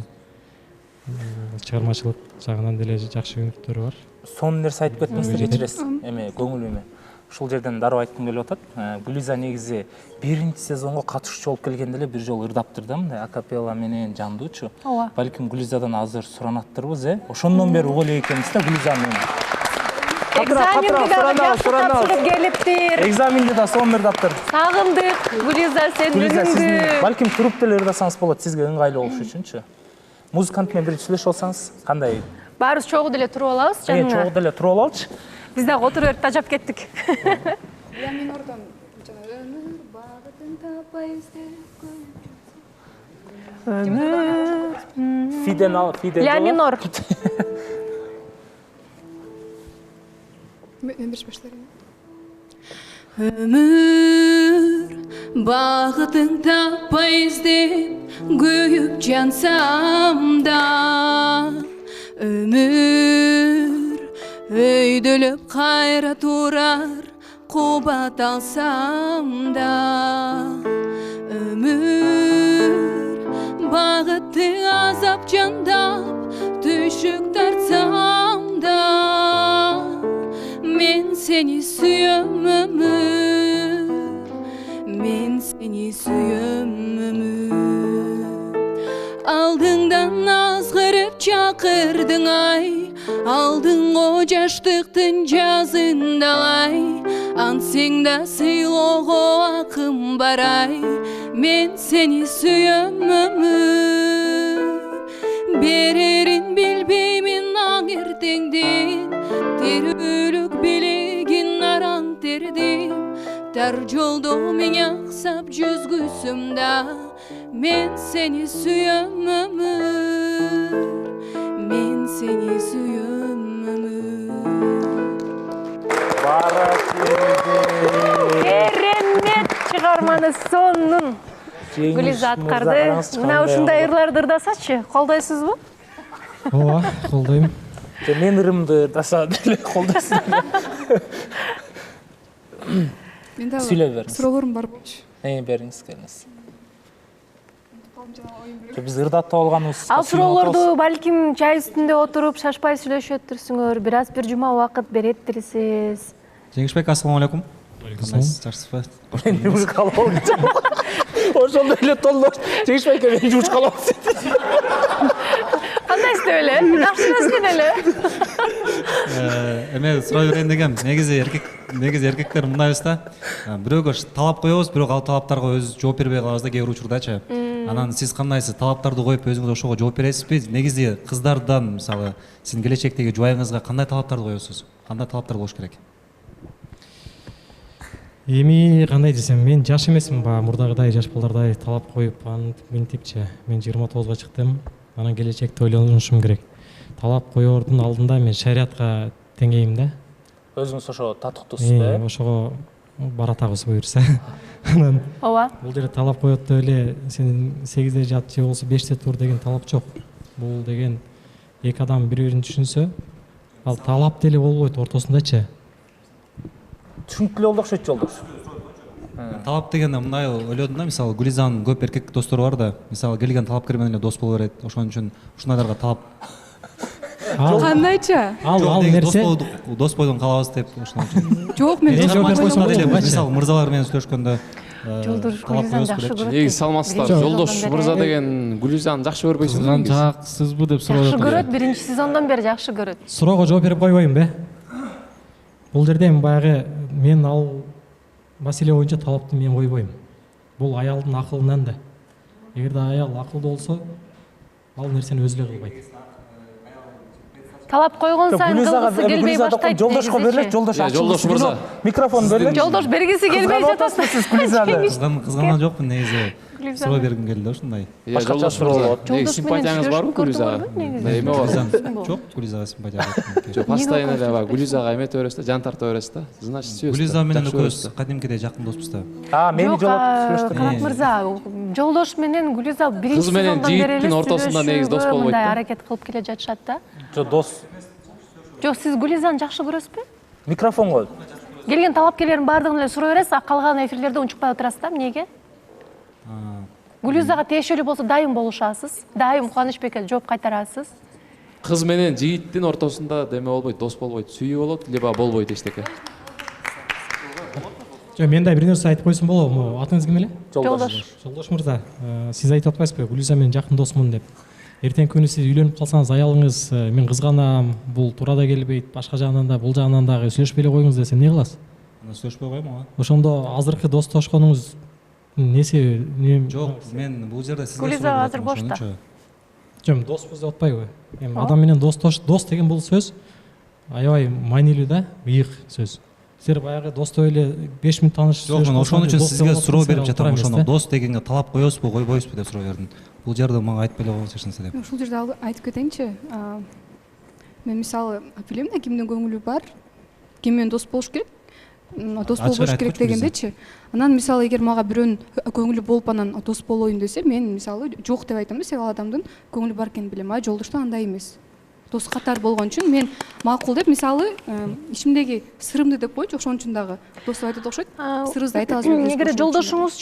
S4: Чыгармачылык жагынан деле жакшы үмүттөр бар.
S1: Сонун нерсе айтып кеттиңиз, кечиресиз. Эме көңүлүмө ушул жерден дароо айткым келип атат. Гүлиза негизи биринчи сезонго катышуучу болуп келгенде эле бир жолу ырдаптыр да, мындай акапелла менен жандуучу. Балким Гүлизадан азыр суранаттырбыз, Ошондон бери угуп элек экенбиз да Гүлизаны.
S2: Экзаменди дагы жакшы тапшырып келиптир.
S1: Экзаменди да сонун ырдаптыр.
S2: Сагындык, Гүлиза, сен үнүңдү.
S1: Балким туруп деле ырдасаңыз болот, сизге ыңгайлуу болуш үчүнчү. Музыкант менен биринчи сүйлөшүп алсаңыз кандай?
S2: Баарыбыз чогуу деле туруп алабыз, жаныңа.
S1: Чогуу деле туруп алалычы.
S2: Биз дагы отуруп берип тажап кеттик.
S8: Я минордон өмүр багытын таппай
S1: Фиде.
S2: Ля минор.
S8: Мен бириш баштайын.
S13: Өмүр багытын таппай издеп күйүп жансам да, өмүр өйдөлөп кайра турар кубат алсам да. Өмүр багытты азап жандап түшүк тартсам да, мен сени сүйөм өмүр, мен сени сүйөм өмүр. Алдыңдан азгырып чакырдың ай, алдыңго жаштыктын жазындалай, ансең да сыйлоого акым барай, мен сени сүйөм өмүр. Берерин билбеймин аң эртеңден, терүүлүк белегин араң тердим, тар жолдо мен аксап жүзгүсүмда, мен сени сүйөм өмүр, мен сени сүйөм өмүр.
S2: Керемет чыгарманы сонун Гүлиза аткарды. Мына ушундай ырларды ырдасачы, колдойсузбу?
S4: Ооба, колдойм.
S1: Мен ырымды ырдаса деле колдойсуз.
S8: Мен да
S1: Сүйлөй бериңиз.
S8: суроолорум бар болчу.
S1: Бериңиз, келиңиз. Биз ырдатып алганыбыз.
S2: Ал суроолорду балким чай үстүндө отуруп шашпай сүйлөшөттүрсүңөр, бир аз бир жума убакыт береттирсиз.
S5: Жеңишбек, ассаламу алейкум.
S4: Кандайсыз?
S5: Жакшысызбы?
S1: Мен жумушка алып ошондой эле толдош. Жеңишбекке мен жумушка алып.
S2: Кандайсыз эле? Жакшыбыз эле.
S5: Эме сурай берейин дегем. Негизи эркектер мындайбыз да. Бирөөгө талап коебуз, бирок ал талаптарга өзү жооп бербей калабыз да кээ бир учурдачы. Анан сиз кандайсыз? Талаптарды коюп өзүңүз ошого жооп бересизби? Негизи кыздардан, мисалы, сиздин келечектеги жубайыңызга кандай талаптарды коесуз? Кандай талаптар болуш керек?
S4: Эми кандай десем, мен жаш эмесмин, баягы мурдагыдай жаш балдардай талап коюп антип мынтипчи. Мен 29 чыктым. Анан келечекти ойлонушум керек. Талап коердун алдында мен шариатка теңейм да.
S1: Өзүңүз ошо татыктуусуз да?
S4: Ошого баратабыз буюрса. Анан
S2: Ооба.
S4: бул жерде талап коет деп эле сен 8де жат же болсо 5те тур деген талап жок. Бул деген эки адам бири-бирин түшүнсө, ал талап деле болбойт ортосундачы.
S1: Түшүнүктүү эле окшойт жолдош.
S5: Талап дегенде мындай ойлодум да, мисалы Гүлизанын көп эркек достору бар да, мисалы келген талапкер менен эле дос боло берет. Ошон үчүн ушундайларга талап
S8: Кандайча?
S4: Ал нерсе
S5: дос бойдон калабыз деп ошон үчүн.
S8: Жок, мен
S5: мисалы мырзалар менен сүйлөшкөндө
S2: Жолдош Гүлизаны жакшы көрөт.
S14: Негизи саламатсыздар. Жолдош мырза деген Гүлизаны жакшы көрбөйсүзбү?
S12: Кызганчаксызбы деп суроо.
S2: Жакшы көрөт, биринчи сезондон бери жакшы көрөт.
S4: Суроого жооп берип койбойм бе? Бул жерде баягы мен ал маселе боюнча талапты мен койбойм. Бул аялдын акылынан да. Эгерде аял акылдуу болсо, ал нерсени өзү эле кылбайт.
S2: Талап койгон сайын кылгысы келбей баштайт.
S1: Жолдошко берилет,
S14: Жолдош мырза.
S1: Микрофон берилет.
S2: Жолдош бергиси келбей жатат.
S1: Сиз Гүлизаны.
S5: Кызганган жокмун негизи. Суроо бергим келди да ушундай.
S14: Жолдош мырза. Негизи симпатияңыз барбы Гүлизага? Эме бар.
S5: Жок, Гүлизага симпатия бар.
S14: Жок, постоянно эле бар. Гүлизага эмете бересиз да, жан тарта бересиз да. Значит, сүйөсүз.
S5: Гүлиза менен экөөбүз кадимкидей жакын доспуз да.
S1: Мени жолоп сүйлөштүр.
S2: Канат мырза, Жолдош менен Гүлиза биринчи
S14: Кыз менен
S2: сезондон бери эле
S14: жигиттин ортосунда негизи дос болбойт
S2: мындай
S14: да.
S2: аракет кылып келе жатышат да.
S1: Дос.
S2: Жок, сиз Гүлизаны жакшы көрөсүзбү?
S1: Микрофон кой.
S2: Келген талапкерлердин баардыгын эле сурай бересиз, а калган эфирлерде унчукпай отурасыз да, эмнеге? Гүлизага тиешелүү болсо дайым болушасыз, дайым Кубанычбекке жооп кайтарасыз.
S14: Кыз менен жигиттин ортосунда деме болбойт, дос болбойт, сүйүү болот, либо болбойт эчтеке.
S4: Жок, мен да бир нерсе айтып койсом болобу? Атыңыз ким эле?
S2: Жолдош.
S4: Жолдош мырза, сиз айтып атпайсызбы, Гүлиза менен жакын досмун деп. Эртеңки күнү сиз үйлөнүп калсаңыз, аялыңыз мен кызганам, бул туура да келбейт, башка жагынан да, бул жагынан дагы сүйлөшпөй эле коюңуз десе эмне кыласыз?
S5: Сүйлөшпөй коем ага.
S4: Ошондо азыркы достошконуңуз неси?
S5: Жок, мен бул жерде сизге
S2: Гүлиза азыр бошта.
S4: Жок, доспуз деп атпайбы? Эми адам менен дос деген бул сөз аябай маанилүү да, ыйык сөз. Силер баягы достой эле 5 мүнөт таанышып
S5: Жок, мен ошон үчүн сизге суроо берип жатам. Ошондо дос дегенге талап коесузбу, койбойсузбу деп суроо бердим. Бул жерде мага айтпай эле койгуңуз эч нерсе деп.
S8: Ушул жерде айтып кетейинчи. Мен мисалы билем да кимдин көңүлү бар, ким менен дос болуш керек, дос болбош керек дегендечи. Анан мисалы эгер мага бирөөнүн көңүлү болуп анан дос болоюн десе, мен мисалы жок деп айтам да, себеби ал адамдын көңүлү бар экенин билем, а жолдоштон андай эмес. дос катары болгон үчүн мен макул деп мисалы ичимдеги сырымды деп койчу, ошон үчүн дагы дос деп айтат окшойт. Сырыбызды айта албайбыз.
S2: Эгер жолдошуңуз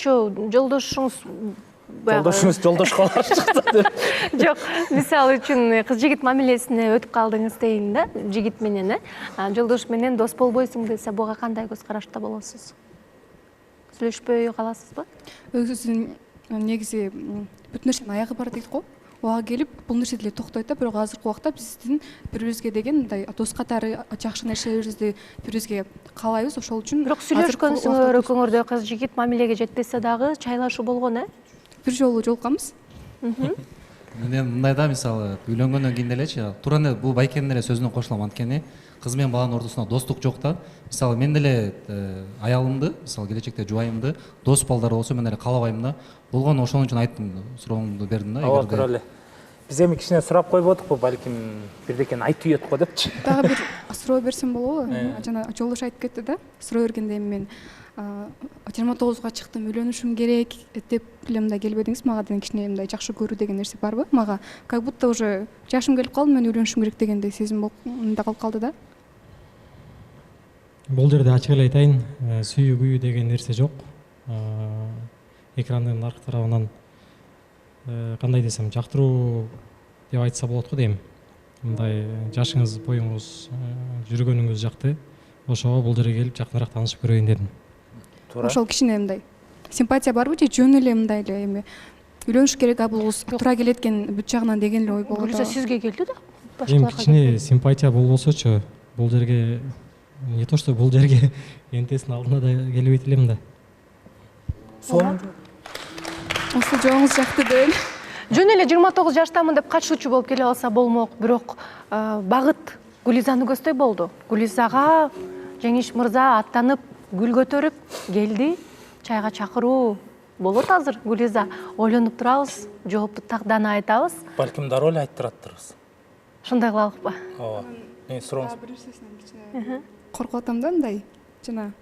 S1: жолдош калар чыкты.
S2: Жок, мисалы үчүн кыз жигит мамилесине өтүп калдыңыз дейин да, жигит менен, жолдош менен дос болбойсуң десе, буга кандай көз карашта болосуз? Сүйлөшпөй каласызбы?
S8: Өзүнүн негизи бүт нерсенин аягы бар дейт го. Ага келип бул нерсе деле токтойт да, бирок азыркы убакта биздин бири-бирибизге деген мындай дос катары жакшы нерселерибизди бири-бирибизге каалайбыз, ошол үчүн.
S2: Бирок сүйлөшкөнсүңөр, экөөңөрдө кыз жигит мамилеге жетпесе дагы чайлашуу болгон,
S8: бир жолу жолукканбыз.
S5: Мен мындай да, мисалы үйлөнгөндөн кийин делечи, туура эле бул байкенин эле сөзүнө кошулам, анткени кыз менен баланын ортосунда достук жок да. Мисалы мен деле аялымды, мисалы келечекте жубайымды дос балдар болсо мен эле каалабайм да. Болгону ошон үчүн айттым, сурооңду бердим да.
S1: Ооба, тура эле. Биз эми кичине сурап койбодук, балким бирдекени айтып үйөт го депчи.
S8: Дагы бир суроо берсем болобу? Жана жолдош айтып кетти да. Суроо бергенде мен 29-га чыктым, үйлөнүшүм керек деп эле мындай келбедиңиз, мага деген кичине мындай жакшы көрүү деген нерсе барбы? Мага как будто уже жашым келип калды, мен үйлөнүшүм керек дегендей сезим болуп мында калып калды да.
S4: Бул жерде ачык эле айтайын, сүйүү күйүү деген нерсе жок. Экрандын аркы тарабынан кандай десем, жактыруу деп айтса болот го дейм. Мындай жашыңыз, боюңуз, жүргөнүңүз жакты. Ошого бул жерге келип жакыныраак таанышып көрөйүн дедим.
S8: Ошол кичине мындай симпатия барбы же жөн эле мындай эле эми үйлөнүш керек, а бул кыз туура келет экен бүт жагынан деген эле ой болду.
S2: Гүлза сизге келди да?
S4: Эми кичине симпатия болбосочу, бул жерге не то что бул жерге энтесинин алдына да келбейт элем да.
S8: Асыл жоңуз жакты деп.
S2: Жөн эле 29 жаштамын деп качуучу болуп келе алса болмок, бирок багыт Гүлизаны көздөй болду. Гүлизага Жеңиш мырза аттанып гүл көтөрүп келди. Чайга чакыруу болот азыр. Гүлиза, ойлонуп турабыз, жоопту тагданы айтабыз.
S1: Балким дароо эле айттыраттырбыз.
S2: Ушундай кылалыкпы?
S1: Ооба. Мен сурооңуз.
S8: Коркуп атам да мындай. Жана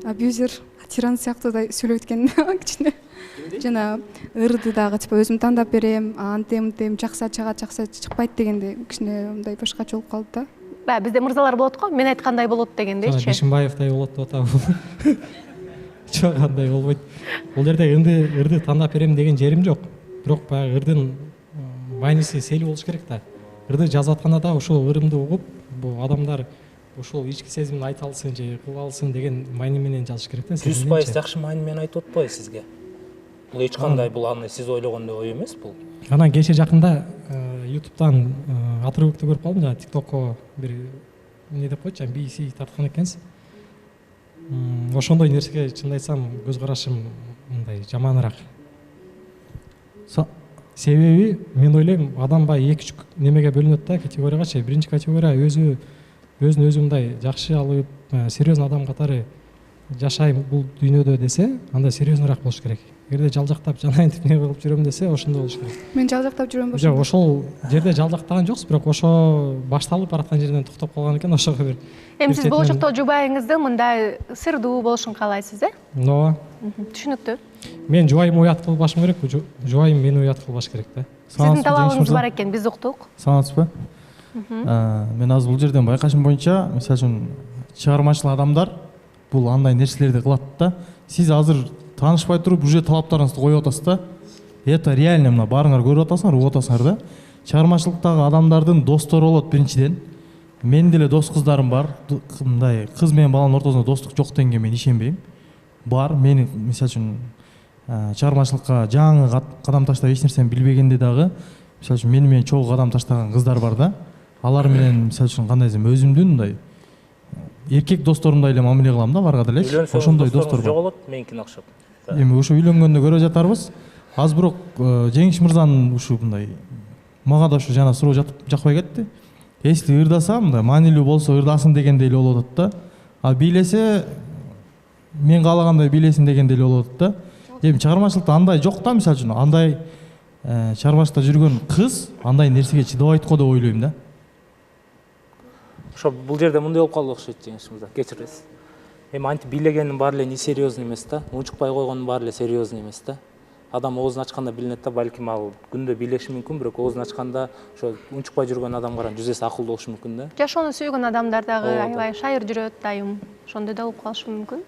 S8: абьюзер, тиран сыяктуу да сүйлөп эткени кичине. Жана ырды дагы типа өзүм тандап берем, антем жакшы чыгат, жакшы чыкпайт дегенде кичине мындай башкача болуп калды да.
S2: Бизде мырзалар болот го, мен айткандай болот дегендейчи.
S4: Бишимбаевдай болот деп атабы. Жок, андай болбойт. Бул жерде ырды тандап берем деген жерим жок. Бирок баягы ырдын майнеси сели болуш керек да. Ырды жазып атканда да ошол ырымды угуп, бул адамдар ошол ички сезимин айта алсын же кыла алсын деген майны менен жазыш керек да.
S1: 100% жакшы майны менен айтып атпайбы сизге? Бул эч кандай бул аны сиз ойлогондой ой эмес бул.
S4: Анан кече жакында YouTube'дан отрывокты көрүп калдым, жана TikTok'ко бир эмне деп койчу, BC тарткан экенсиз. Ошондой нерсеге чынын айтсам көз карашым мындай жаманыраак. Себеби мен ойлойм, адам баягы 2-3 немеге бөлүнөт да, категориягачы. Биринчи категория өзүн өзү мындай жакшы алып, серьезный адам катары жашайм бул дүйнөдө десе, анда серьезныйраак болуш керек. Эгерде жалжактап жанайынтип не кылып жүрөм десе, ошондой болуш керек.
S8: Мен жалжактап жүрөм бошо.
S4: Жок, ошол жерде жалжактаган жоксуз, бирок ошо башталып бараткан жерден токтоп калган экен, ошого бир.
S2: Эми сиз болочокто жубайыңызды мындай сырдуу болушун каалайсыз,
S4: Ооба.
S2: Түшүнүктүү.
S4: Мен жубайым уят кылбашым керек, жубайым мени уят кылбаш керек да.
S2: Сиздин талабыңыз бар экен, биз уктук.
S10: Саламатсызбы? Мен азыр бул жерден байкашым боюнча, мисалы үчүн чыгармачыл адамдар бул андай нерселерди кылат да. Сиз азыр таанышпай туруп уже талаптарыңызды коюп атасыз да. Это реально мына барыңар көрүп атасыңар, угуп атасыңар да. Чыгармачылыктагы адамдардын достору болот биринчиден. Менин деле дос кыздарым бар. Мындай кыз менен баланын ортосунда достук жок дегенге мен ишенбейм. Бар, мени мисалы үчүн чыгармачылыкка жаңы кадам таштап эч нерсени билбегенде дагы, мисалы үчүн мени менен чогуу кадам таштаган кыздар бар да. Алар менен мисалы үчүн кандай десем, өзүмдүн мындай эркек досторумдай эле мамиле кылам да, барга делечи. Ошондой достор бар.
S1: Жоголот, меникине окшоп.
S10: Эми ошо үйлөнгөндө көрө жатарбыз. Аз бирок Жеңиш мырзанын ушу мындай мага да ушу жана суроо жакпай кетти. Если ырдаса, мындай маанилүү болсо ырдасын дегендей эле болуп атат да. А бийлесе мен каалагандай бийлесин дегендей эле болуп атат да. Эми чыгармачылыкта андай жок да, мисалы үчүн андай чыгармачылыкта жүргөн кыз андай нерсеге чыдабайт го деп ойлойм да.
S1: Ошо бул жерде мындай болуп калды окшойт, Жеңиш мырза, кечиресиз. Эми антип бийлегендин баары эле несерьезный эмес да, унчукпай койгондун баары эле серьезный эмес да. адам оозун ачканда билинет да, балким ал күндө бийлеши мүмкүн, бирок оозун ачканда ошо унчукпай жүргөн адамга жүз эсе акылдуу болушу мүмкүн да.
S2: Жашоону сүйгөн адамдар дагы аябай шайыр жүрөт дайым. Ошондой да болуп калышы мүмкүн.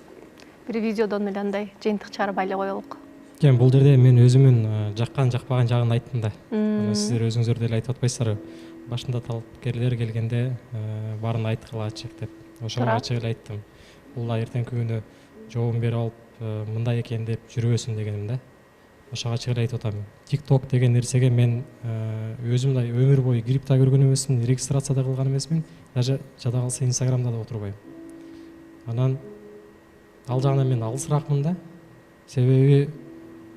S2: Бир видеодон эле андай жыйынтык чыгарып эле коелук.
S4: Бул жерде мен өзүмүн жаккан жакпаган жагын айттым да. Сиздер өзүңүздөр деле айтып атпайсыздарбы? Башында талапкерлер келгенде баарын айткыла ачык деп. Ошого ачык эле айттым. Бул эртеңки күнү жообун берип алып мындай экен деп жүрбөсүн дегеним да. Ошого ачык эле айтып атам. TikTok деген нерсеге мен өзүм да өмүр бою кирип да көргөн эмесмин, регистрация да кылган эмесмин, даже жада калса Инстаграмда да отурбайм. Анан ал жагынан мен алысыраакмын да. Себеби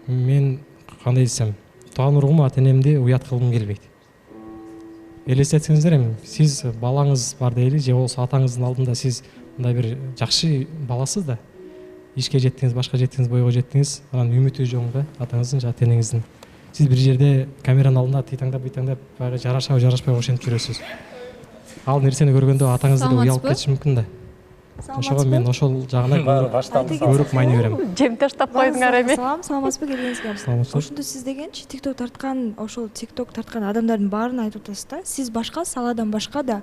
S4: мен кандай десем, тууган уругум ата-энемди уят кылгым келбейт. Элестетсеңиздер эми, сиз балаңыз бар дейли, же болбосо атаңыздын алдында сиз мындай бир жакшы баласыз да. Ишке жеттиңиз, башка жеттиңиз, бойго жеттиңиз, анан үмүтү жоң да атаңыздын же ата-энеңиздин. Сиз бир жерде камеранын алдында тыйтаңдап, быйтаңдап, баягы жарашабы, жарашпайбы ошентип жүрөсүз. Ал нерсени көргөндө атаңыз деле уялып кетиши мүмкүн да. Ошого мен ошол жагына көрүп майны берем.
S2: Жем таштап койдуңар эми.
S15: Саламатсызбы, келгениңизге. Ошондо сиз дегенчи TikTok тарткан, ошол TikTok тарткан адамдардын баарын айтып атасыз да. Сиз башка, саладан башка да.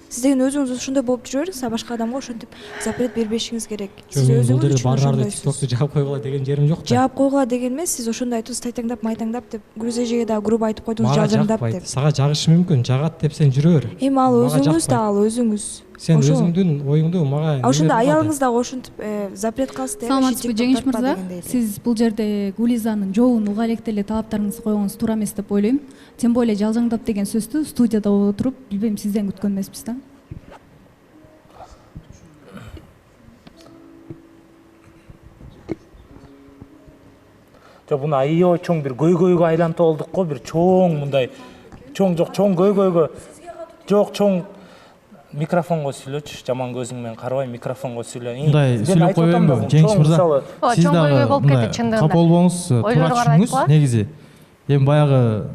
S15: Сиз деген өзүңүз ушундай болуп жүрө бериңиз, башка адамга ошентип запрет бербешиңиз керек. Сиз өзүңүз үчүн ошондойсуз.
S4: TikTok'ту жаап койгула деген жерим жок да.
S15: Жаап койгула деген эмес, сиз ошондой айтып тайтаңдап, майтаңдап деп, Грузияжеге дагы грубо айтып койдуңуз, жалжаңдап деп.
S4: Сага жагышы мүмкүн, жагат деп сен жүрө бер.
S15: Эми ал өзүңүз да, ал өзүңүз.
S4: Сен өзүңдүн оюңду мага.
S15: Ошондо аялыңыз дагы ошентип запрет кылсы деп.
S3: Саламатсызбы, Жеңиш мырза. Сиз бул жерде Гулизанын жообун уга электе эле талаптарыңызды койгонуңуз туура эмес деп ойлойм. Тем более жалжаңдап деген сөздү студияда отуруп, билбейм, сизден күткөн эмеспиз да.
S1: Буну аябай чоң бир көйгөйгө айлантып алдык го, бир чоң мындай чоң жок, чоң көйгөйгө. Жок, чоң микрофонго сүйлөчү, жаман көзүң менен карабай микрофонго сүйлө.
S10: Мындай сүйлөп коеюнбу, Жеңиш мырза? Сиз дагы капа болбоңуз, туура түшүнүңүз. Негизи эми баягы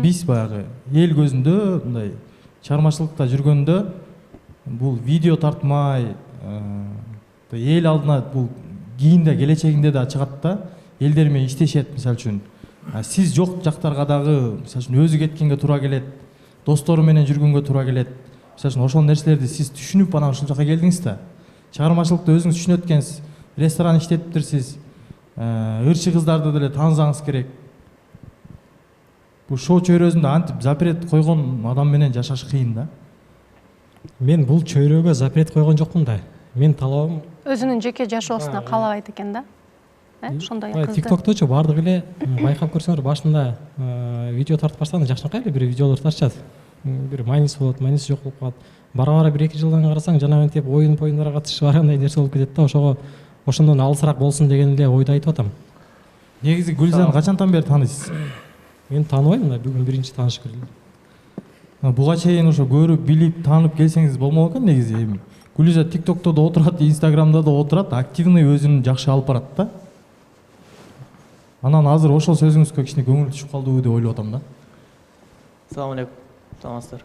S10: биз баягы эл көзүндө мындай чыгармачылыкта жүргөндө бул видео тартмай, эл алдына бул кийинде келечегинде да чыгат да. Элдер менен иштешет, мисалы үчүн. Сиз жок жактарга дагы, мисалы үчүн өзү кеткенге туура келет, достору менен жүргөнгө туура келет. Мисалы үчүн ошол нерселерди сиз түшүнүп анан ушул жака келдиңиз да. Чыгармачылыкты өзүңүз түшүнөт экенсиз, ресторан иштетиптирсиз, ырчы кыздарды деле таанысаңыз керек. Бул шоу чөйрөсүндө антип запрет койгон адам менен жашаш кыйын да.
S4: Мен бул чөйрөгө запрет койгон жокмун да. Мен талабым
S2: Өзүнүн жеке жашоосуна каалабайт экен да. Ошондой кызды.
S4: TikTok'точу баардыгы эле байкап көрсөңөр, башында видео тартып барсаң жакшынакай эле бир видеолор тартышат. Бир майнус болот, майнус жок болуп калат. Бара-бара 1-2 жылдан карасаң жанагынтип оюн-поюндарга катышып баргандай нерсе болуп кетет да. Ошого ошондон алысыраак болсун деген эле ойду айтып атам.
S10: Негизи Гүлзаны качантан бери тааныйсыз?
S4: Мен тааныбайм да, бүгүн биринчи таанышып келдим.
S10: Буга чейин ошо көрүп, билип, таанып келсеңиз болмок экен негизи. Эми Гүлза TikTok'то да отурат, Instagram'да да отурат, активный өзүн жакшы алып барат да. Анан азыр ошол сөзүңүзгө кичине көңүл түшүп калдыбы деп ойлоп атам да.
S9: Салам алейкум. Саламатсыздар.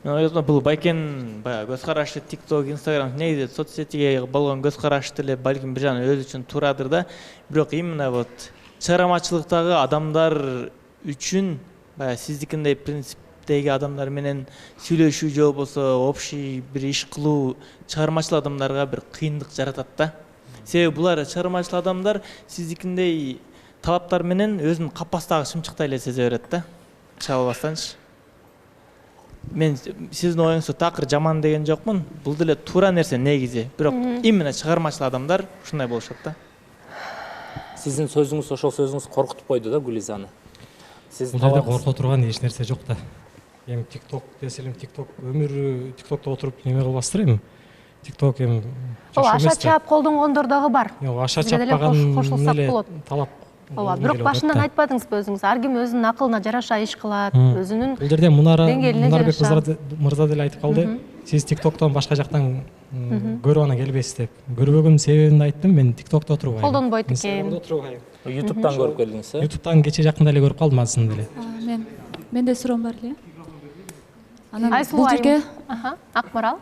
S9: Мен ойлойм, бул байкен баягы көз карашы TikTok, Instagram негизи соцсетиге болгон көз карашы деле балким бир жагынан өзү үчүн туурадыр да. Бирок именно вот чыгармачылыктагы адамдар үчүн баягы сиздикиндей принциптеги адамдар менен сүйлөшүү же болбосо общий бир иш кылуу чыгармачыл адамдарга бир кыйындык жаратат да. Себеби булар чыгармачыл адамдар сиздикиндей талаптар менен өзүн капастагы шымчыктай эле сезе берет да. Чыга албастанчы. Мен сиздин оюңузду такыр жаман деген жокмун. Бул деле туура нерсе негизи. Бирок именно чыгармачыл адамдар ушундай болушат да.
S1: Сиздин сөзүңүз ошол сөзүңүз коркутуп койду да Гүлизаны.
S4: Бул жерде корко турган эч нерсе жок да. Эми TikTok деселем, TikTok өмүрү TikTok'то отуруп неме кылбастыр эми. TikTok эми
S2: Ооба, аша чаап колдонгондор дагы бар.
S4: Аша чаппаган эле талап.
S2: Ооба, бирок башынан айтпадыңызбы өзүңүз? Ар ким өзүнүн акылына жараша иш кылат, өзүнүн.
S4: Бул жерде Мунарбек мырза деле айтып калды. Сиз TikTok'тон башка жактан көрүп анан келбейсиз деп. Көрбөгөн себебин айттым, мен TikTok'то отурбайм.
S2: Колдонбойт экен.
S1: YouTube'дан көрүп келдиңиз, э?
S4: YouTube'дан кече жакында эле көрүп калдым азыр деле.
S3: Менде суроом бар эле. Анан бул жерге
S2: Акмарал.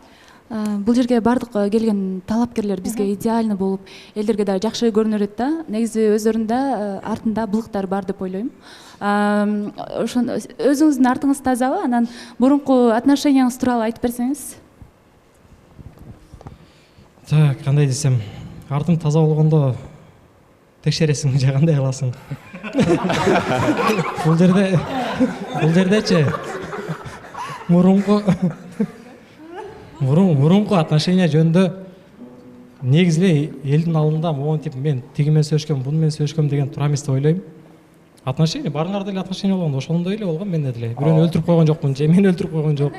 S3: Бул жерге бардык келген талапкерлер бизге идеально болуп, элдерге да жакшы көрүнөр эт да. Негизи өздөрүндө артында былыктар бар деп ойлойм. Ошон өзүңүздүн артыңыз тазабы? Анан мурунку отношенияңыз тууралуу айтып берсеңиз.
S4: Так, кандай десем, артым таза болгондо текшересиң же кандай кыласың? Бул жердечи мурунку отношения жөнүндө негизи эле элдин алдында монтип мен тиги менен сөйлөшкөм, буну менен сөйлөшкөм деген туура эмес деп ойлойм. Отношения барыңар деле отношения болгондо ошондой эле болгон менде деле. Бирөөнү өлтүрүп койгон жокмун же мен өлтүрүп койгон жок.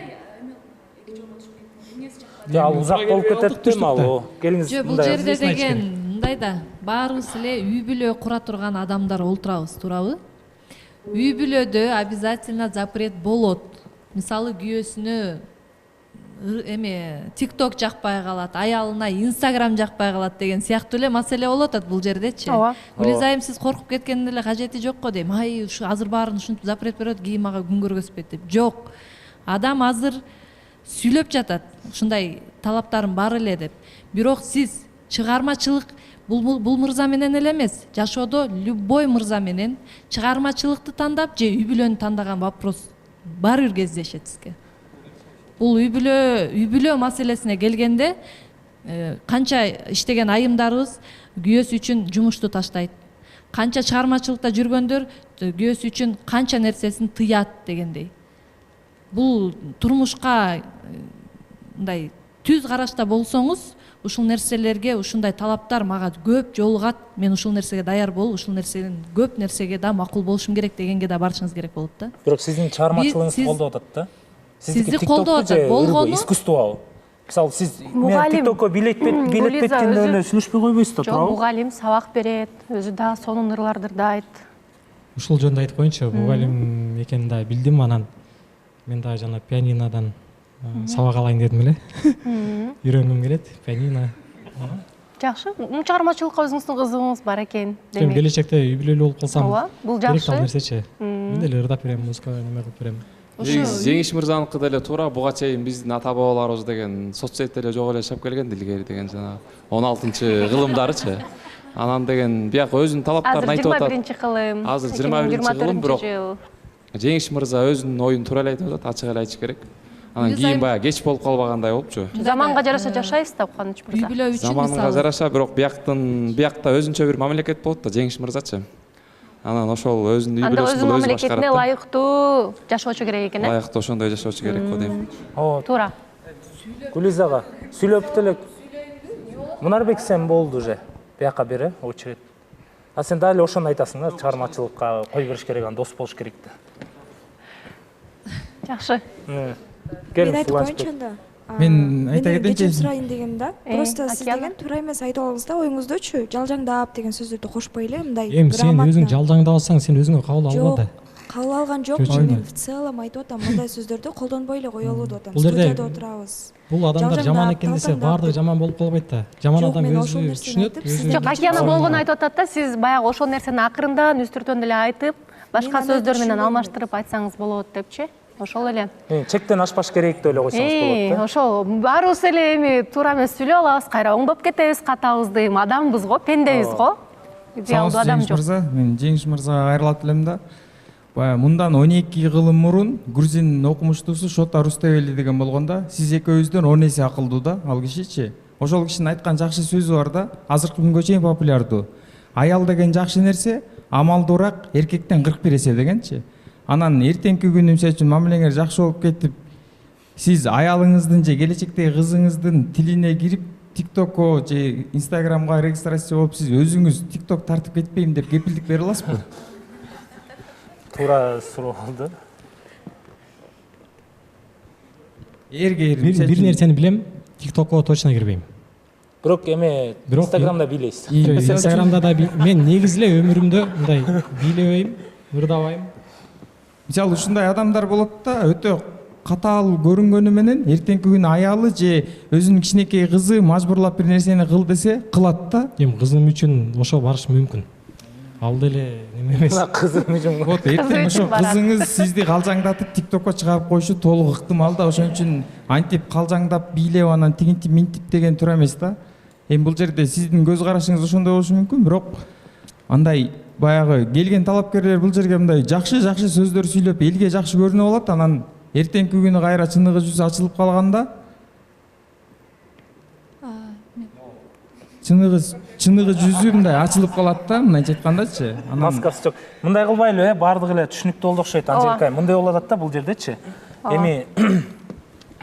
S1: Ал узак болуп кетет дейм ал. Келиңиз.
S6: Жок, бул жерде деген мындай да, баарыбыз эле үй бүлө кура турган адамдар олтурабыз, туурабы? Үй бүлөдө обязательно запрет болот. Мисалы күйөөсүнө TikTok жакпай калат, аялына Instagram жакпай калат деген сыяктуу эле маселе болуп атат бул жердечи. Гүлизайым, сиз коркуп кеткендин эле кажети жок го дейм. Ай, ушу азыр баарын ушинтип запрет берет, кийин мага күн көргөзбөйт деп. Жок. Адам азыр сүйлөп жатат, ушундай талаптарым бар эле деп. Бирок сиз чыгармачылык бул мырза менен эле эмес, жашоодо любой мырза менен чыгармачылыкты тандап же үй бүлөнү тандаган вопрос бар бир кездешет сизге. Бул үй бүлө маселесине келгенде канча иштеген айымдарыбыз күйөөсү үчүн жумушту таштайт. Канча чыгармачылыкта жүргөндөр күйөөсү үчүн канча нерсесин тыят дегендей. Бул турмушка мындай түз карашта болсоңуз, ушул нерселерге, ушундай талаптар мага көп жолугат, мен ушул нерсеге даяр болуп, ушул нерсенин көп нерсеге да макул болушум керек дегенге да барышыңыз керек болуп да.
S1: Бирок сиздин чыгармачылыгыңыз колдоп атат да.
S6: Сизди колдоп атат. Болгону
S1: искусство. Мисалы сиз мен TikTokко билет кеткенде эле сүйлөшпөй койбойсуз да, туурабы?
S2: Жок, мугалим сабак берет, өзү да сонун ырларды да айт.
S4: Ушул жөнүндө айтып коеюнчу, мугалим экенин да билдим, анан мен дагы жана пианинодан сабак алайын дедим эле. Үйрөнгүм келет, пианино.
S2: Жакшы, чыгармачылыкка өзүңүздүн кызыгыңыз бар экен.
S4: Демек келечекте үй бүлөлүү болуп калсам,
S2: бул
S4: керек
S2: жакшы.
S4: ал нерсечи. Мен деле ырдап берем, музыка неме кылып берем.
S14: Жеңиш мырзаныкы деле туура, буга чейин биздин ата бабаларыбыз деген соцсетте эле жок эле жашап келген, Дилгери деген жана 16-кылымдарычы. Анан деген бияк өзүнүн талаптарын айтып атат.
S2: Азыр 21-кылым.
S14: Азыр 21-кылым, бирок Жеңиш мырза өзүнүн оюн туура эле айтып атат, ачык эле айтыш керек. Анан кийин баягы кеч болуп калбагандай болупчу.
S2: Заманга жараша жашайбыз да, Кубаныч мырза.
S14: Заманга жараша, бирок биякта өзүнчө бир мамлекет болот да, Жеңиш мырзачы. Анан ошол өзүнүн үй бүлөсүн өзү башкарат.
S2: Мамлекетине лайыктуу жашоочу керек экен, э?
S14: Лайыктуу ошондой жашоочу керек го дейм.
S2: Туура.
S1: Гүлизага сүйлөп деле Мунарбек сен болду уже. Бияка бери очередь. А сен дали ошону айтасың да, чыгармачылыкка кой бериш керек, дос болуш керек да.
S2: Жакшы.
S15: Мен айтып коеюнчу анда.
S10: Мен айта кетейинчи.
S15: Сурайын дегем да. Просто сиз деген туура эмес айтып алыңыз да, оюңуздочу жалжаңдап деген сөздөрдү кошпой эле мындай.
S4: Сен өзүң жалжаңдап алсаң, сен өзүңө кабыл алба да.
S15: Кабыл алган жокмун, мен в целом айтып атам, мындай сөздөрдү колдонбой эле кое алуу деп атам. Студияда отурабыз.
S4: Бул адамдар жаман экен десе, баардыгы жаман болуп калбайт да. Жаман адам өзү түшүнөт.
S2: Жок, Акияна болгону айтып атат да, сиз баягы ошол нерсени акырындан үстүртөн деле айтып, башка сөздөр менен алмаштырып айтсаңыз болот депчи. Ошол эле.
S1: Чектен ашпаш керек деп эле койсоңуз болот да.
S2: Ошол баарыбыз эле эми туура эмес сүйлөп алабыз, кайра оңдоп кетебиз, катабыз дейм. Адамбыз го, пендебиз го. Идеалдуу адам жок.
S10: Мен Жеңиш мырзага кайрылат элем да. Баягы мындан 12 кылым мурун грузин окумуштуусу Шота Рустебели деген болгондо, сиз экөөбүздөн 10 эсе акылдуу да, ал кишичи. Ошол кишинин айткан жакшы сөзү бар да, азыркы күнгө чейин популярдуу. Аял деген жакшы нерсе, амалдуураак эркектен 41 эсе дегенчи. Анан эртеңки күнү мисалы үчүн мамилеңер жакшы болуп кетип, сиз аялыңыздын же келечектеги кызыңыздын тилине кирип, TikTokко же Instagramга регистрация болуп, сиз өзүңүз TikTok тартып кетпейм деп кепилдик бере аласызбы?
S1: Туура суроо болду.
S4: Бир нерсени билем, TikTokко точно кирбейм.
S1: Бирок эме Instagramда бийлейсиз.
S4: Instagramда да мен негизи эле өмүрүмдө мындай бийлебейм, ырдабайм.
S10: Мисалы ушундай адамдар болот да, өтө катаал көрүнгөнү менен эртеңки күнү аялы же өзүнүн кичинекей кызы мажбурлап бир нерсени кыл десе кылат да.
S4: Кызым үчүн ошо барыш мүмкүн.
S10: ал деле неме эмес.
S1: Кызым үчүн.
S10: Вот эртең ошо кызыңыз сизди калжаңдатып тиктокко чыгарып коюшу толук ыктымал да, ошон үчүн антип калжаңдап бийлеп анан тигинтип минтип деген туура эмес да. Эми бул жерде сиздин көз карашыңыз ошондой болушу мүмкүн, бирок андай баягы келген талапкерлер бул жерге мындай жакшы сөздөр сүйлөп элге жакшы көрүнүп алат, анан эртеңки күнү кайра чыныгы жүзү ачылып калганда чыныгы жүзү мындай ачылып калат да, мындайча айткандачы.
S1: Маскасы жок. Мындай кылбайлы, баардыгы эле түшүнүктүү болду окшойт, Анжелика. Мындай болуп атат да бул жердечи. Эми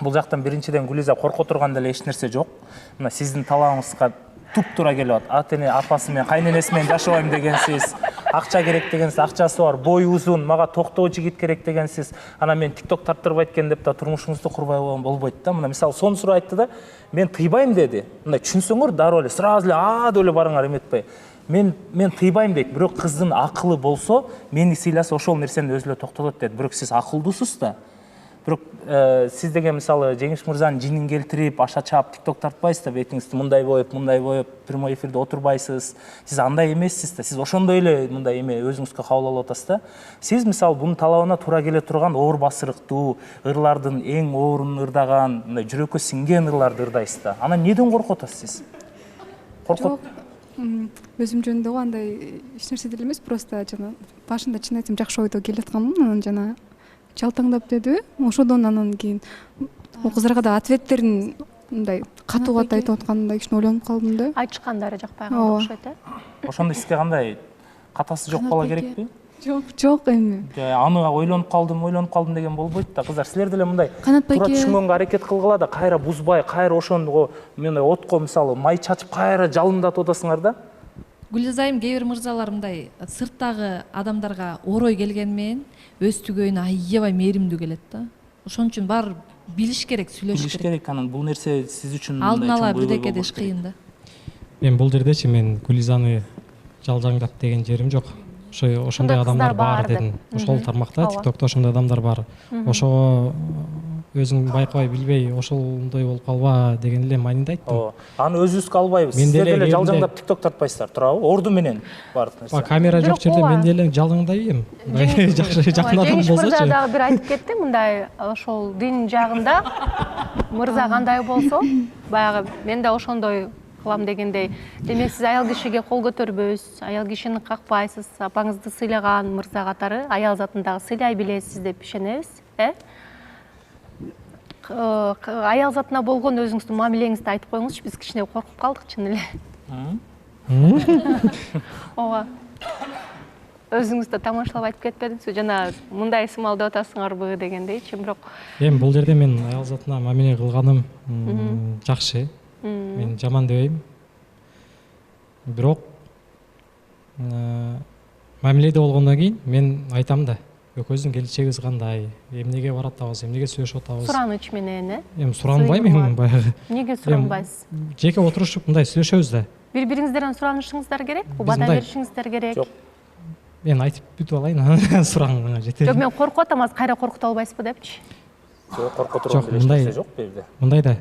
S1: бул жактан биринчиден Гулиза корко турган деле эч нерсе жок. Мына сиздин талабыңызга туп-туура келип атат. Ата-эне апасы менен кайненеси менен жашабайм дегенсиз, акча керек дегенсиз, акчасы бар, бою узун, мага токтоо жигит керек дегенсиз. Анан мен тикток тарттырбайт экен деп да турмушуңузду курбай болбойт да. Мына мисалы сонусура айтты да, мен тыйбайм деди. Мындай түшүнсөңөр дароо эле сразу эле деп эле барыңар эметпей. Мен тыйбайм дейт, бирок кыздын акылы болсо, мени сыйласа ошол нерсени өзү эле токтотот дейт. Бирок сиз акылдуусуз да. Бирок сиз деген мисалы Жеңиш мырзанын жинин келтирип, аша чаап тикток тартпайсыз да, бетиңизди мындай коюп, прямой эфирде отурбайсыз. Сиз андай эмессиз да. Сиз ошондой эле мындай эме өзүңүзгө кабыл алып атасыз да. Сиз мисалы бунун талабына туура келе турган оор басырыктуу, ырлардын эң оорун ырдаган, мындай жүрөккө сиңген ырларды ырдайсыз да. Анан неден коркуп атасыз сиз?
S8: Жок, өзүм жөнүндө андай эч нерсе деле эмес, просто жана башында чын айтсам жакшы ойдо келатканмын, анан жана жалтаңдап дедиби, ошодон анан кийин ол кыздарга да ответтерин мындай катуу айтып атканымда кичине ойлонуп калдым да.
S2: Айтышкандары жакпай калды окшойт,
S1: Ошондо сизге кандай катасы жок бала керекпи?
S8: Жок эми.
S1: Аны ойлонуп калдым деген болбойт да. Кыздар, силер деле мындай
S8: Канат
S1: туура
S8: байке
S1: түшүнгөнгө аракет кылгыла да, кайра бузбай, кайра ошондо мындай отко мисалы май чачып кайра жалындатып атасыңар да.
S6: Гүлизайым кээ бир мырзалар мындай сырттагы адамдарга орой келген менен өз түгөйүнө аябай мээримдүү келет да. Ошон үчүн бар билиш керек, сүйлөшүш керек.
S1: Анан бул нерсе сиз үчүн
S6: алдын ала бирдеке деш кыйын да.
S4: Мен бул жердечи мен Гүлизаны жалжаңдап деген жерим жок. Ошондой адамдар бар дедим. Ошол тармакта тиктокто ошондой адамдар бар. Ошого өзүң байкабай билбей ошондой болуп калба деген эле маанинде айттым.
S1: Аны өзүбүзгө албайбыз. Сиздер деле жалжаңдап тикток тартпайсыздар, туурабы? Орду менен бардык нерсе.
S4: Камера жок жерде мен деле жалаңдайбым. Жакшы жакын адам
S2: Жеңиш мырза
S4: болсочу.
S2: дагы бир айтып кетти, мындай ошол дин жагында мырза кандай болсо, баягы мен да ошондой кылам дегендей. Демек сиз аял кишиге кол көтөрбөйсүз, аял кишини какпайсыз, апаңызды сыйлаган мырза катары аял затын дагы сыйлай билесиз деп ишенебиз, аял затына болгон өзүңүздүн мамилеңизди айтып коюңузчу, биз кичине коркуп калдык чын эле. Ооба. Өзүңүз да тамашалап айтып кетпедиңизби, жана мындай сымал деп атасыңарбы дегендейчи, бирок
S4: Эми бул жерде мен аял затына мамиле кылганым жакшы. Мен жаман дебейм. Бирок мамиледе болгондон кийин мен айтам да, экөөбүздүн келечегибиз кандай, эмнеге баратабыз, эмнеге сүйлөшүп атабыз.
S2: Сураныч менен,
S4: Эми суранбайм эми баягы.
S2: Эмнеге суранбайсыз?
S4: Жеке отурушуп мындай сүйлөшөбүз да.
S2: Бири-бириңиздерден суранышыңыздар керек, убада беришиңиздер керек.
S4: Жок. Мен айтып бүтүп алайын, анан суранганга жетет.
S2: Жок, мен коркуп атам, азыр кайра коркута албайсызбы депчи.
S1: Жок, коркуп турган нерсе жок бу жерде.
S4: Мындай да.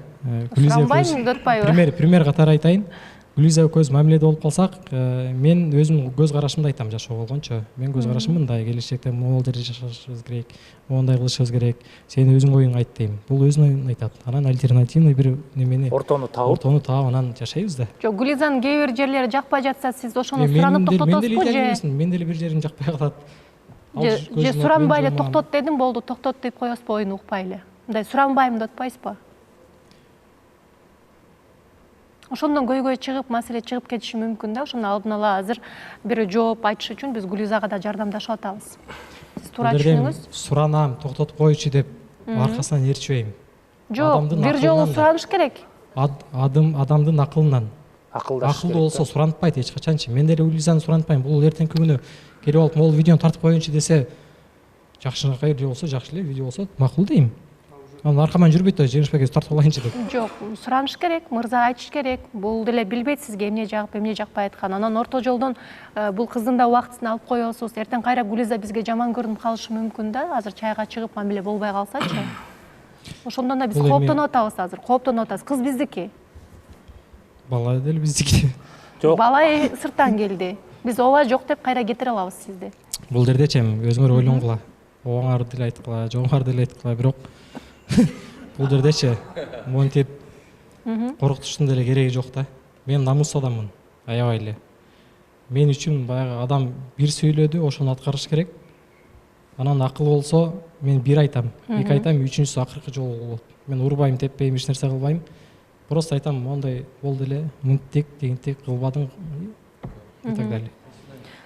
S2: Суранбайм деп атпайбы?
S4: Пример катары айтайын. Гүлиза экөөбүз мамиледе болуп калсак, мен өзүм көз карашымды айтам жашоо болгончо. Мен көз карашым мындай, келечекте могул жерде жашашыбыз керек, моундай кылышыбыз керек. Сен өзүң оюңду айт дейм. Бул өзүнүн оюн айтат. Анан альтернативный бир немени
S1: ортону таап
S4: анан жашайбыз да.
S2: Жок, Гүлизанын кээ бир жерлери жакпай жатса, сиз ошону суранып токтотосузбу же?
S4: Мен деле бир жерим жакпай калат.
S2: Же суранбай эле токтот дедим, болду, токтот деп коесузбу, оюну укпай эле. Мындай суранбайм деп атпайсызбы? Ошондон көйгөй чыгып, маселе чыгып кетиши мүмкүн да. Ошону алдын ала азыр бир жооп айтыш үчүн биз Гүлизага да жардамдашып атабыз. Сиз туура түшүнүңүз.
S4: Суранам, токтотуп койчу деп аркасынан ээрчибейм.
S2: Жок, бир жолу сураныш керек.
S4: Адамдын акылынан.
S1: Акылдашыш
S4: керек. Акылдуу болсо сурантпайт эч качанчы. Мен деле Гүлизаны сурантпайм. Бул эртеңки күнү келип алып, могул видеону тартып коеюнчу десе, жакшынакай видео болсо, жакшы эле видео болсо, макул дейм. Анан аркаман жүрбөйт да, Жеңиш байке тартып алайынчы деп.
S2: Жок, сураныш керек, мырза айтыш керек. Бул деле билбейт сизге эмне жагып, эмне жакпай айтканын. Анан орто жолдон бул кыздын да убактысын алып коесуз. Эртең кайра Гүлиза бизге жаман көрүнүп калышы мүмкүн да. Азыр чайга чыгып мамиле болбой калсачы. Ошондон да биз кооптонуп атабыз азыр. Кооптонуп атабыз. Кыз биздики.
S4: Бала деле биздики.
S2: Жок. Бала сырттан келди. Биз ооба жок деп кайра кетире алабыз сизди.
S4: Бул жердечи эми өзүңөр ойлонгула. Оңар деле айткыла, жоңар деле айткыла, бирок бул жердечи монтип коркутуштун деле кереги жок да. Мен намус адаммын, аябай эле. Мен үчүн баягы адам бир сөйлөдү, ошону аткарыш керек. Анан акыл болсо мен бир айтам, эки айтам, үчүнчүсү акыркы жолу болот. Мен урбайм, теппейм, эч нерсе кылбайм. Просто айтам, мондай болду эле, мынтик, дегентик кылбадың и так далее.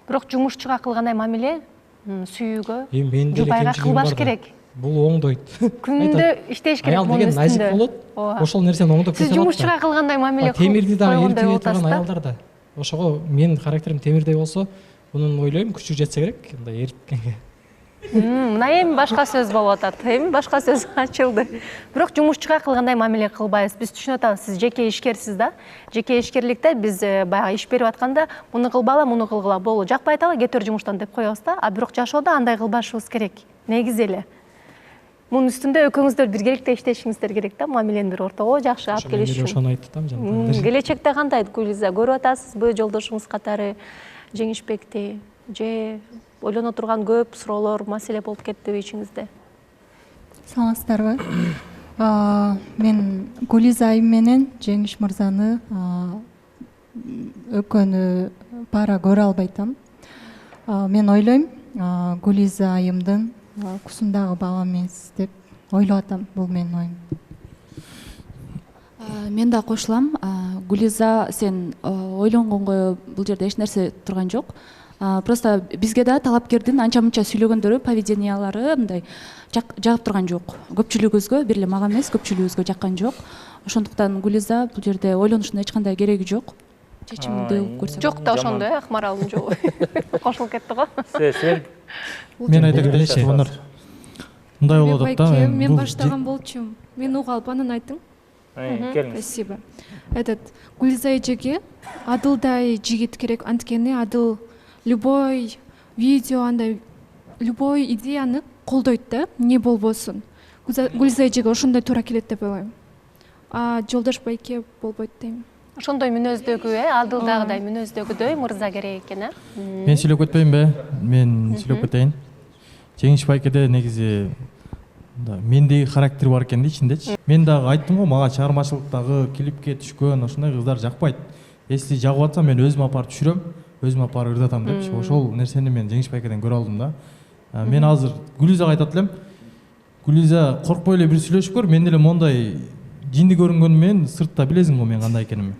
S2: Бирок жумушчуга кылгандай мамиле сүйүүгө,
S4: Мен деле
S2: жубайга
S4: кемчилигим
S2: кылбаш
S4: бар да.
S2: керек.
S4: Бул оңдойт.
S2: Күндө иштеш керек
S4: аял
S2: мунун
S4: деген назик
S2: үстүндө.
S4: болот. Ошол нерсени оңдоп кете
S2: Сиз
S4: алат.
S2: жумушчуга кылгандай мамиле
S4: Темирди дагы
S2: койгондой
S4: эритип
S2: болуп
S4: турган
S2: атасыз да.
S4: аялдар да. Ошого менин характерим темирдей болсо, мунун ойлойм күчү жетсе керек, мындай эриткенге.
S2: Мына эми башка сөз болуп атат. Эми башка сөз ачылды. Бирок жумушчуга кылгандай мамиле кылбайбыз. Биз түшүнүп атабыз, сиз жеке ишкерсиз да. Жеке ишкерликте биз баягы иш берип атканда, муну кылбала, муну кылгыла, болду. Жакпай аталы, кетир жумуштан деп коебуз да. А бирок жашоодо андай кылбашыбыз керек. Негизи эле. Мунун үстүндө экөөңүздөр биргеликте иштешиңиздер керек да, мамилени бир ортого жакшы алып келиш үчүн.
S4: Ошону айттым жаным.
S2: Келечекте кандай Гүлиза көрүп атасызбы жолдошуңуз катары Жеңишбекти? Же ойлоно турган көп суроолор, маселе болуп кеттиби ичиңизде?
S16: Саламатсыздарбы? Мен Гүлиза айым менен Жеңиш мырзаны экөөнү пара көрө албайтам. Мен ойлойм, Гүлиза айымдын кусундагы бала эмес деп ойлоп атам. Бул менин оюм.
S3: Мен да кошулам. Гүлиза, сен ойлонгонго бул жерде эч нерсе турган жок. Просто бизге да талапкердин анча-мынча сүйлөгөндөрү, поведениялары мындай жагып турган жок. Көпчүлүгүбүзгө, бир эле мага эмес, көпчүлүгүбүзгө жаккан жок. Ошондуктан Гүлиза бул жерде ойлонуштун эч кандай кереги жок. Чечимиңди көрсөт.
S2: Жок да ошондой, Акмаралдын жолу. Кошулуп кетти го.
S1: Сен
S10: Мен айта кетейинчи, Онур. Мындай болуп атат да.
S8: Мен баштаган болчумун. Мен уга алып анан айтың.
S1: Келиңиз.
S8: Спасибо. Этот Гүлиза эжеге адылдай жигит керек, анткени адыл любой видео, андай любой идеяны колдойт да, не болбосун. Гүлиза эжеге ошондой туура келет деп ойлойм. Жолдош байке болбойт дейм.
S2: Ошондой мүнөздөгү, адылдагыдай мүнөздөгүдөй мырза керек экен,
S10: Мен сүйлөп кетпейинби? Мен сүйлөп кетейин. Жеңиш байкеде негизи мендеги характер бар экен да ичиндечи. Мен дагы айттым го, мага чыгармачылыктагы клипке түшкөн ошондой кыздар жакпайт. Если жагып атса мен өзүм апарып түшүрөм, өзүм апарып ырдатам депчи. Ошол нерсени мен Жеңиш байкеден көрө алдым да. Мен азыр Гүлизага айтат элем. Гүлиза, коркпой эле бир сүйлөшүп көр. Мен деле мондай жинди көрүнгөнүм менен сыртта билесиң го мен кандай экенимди.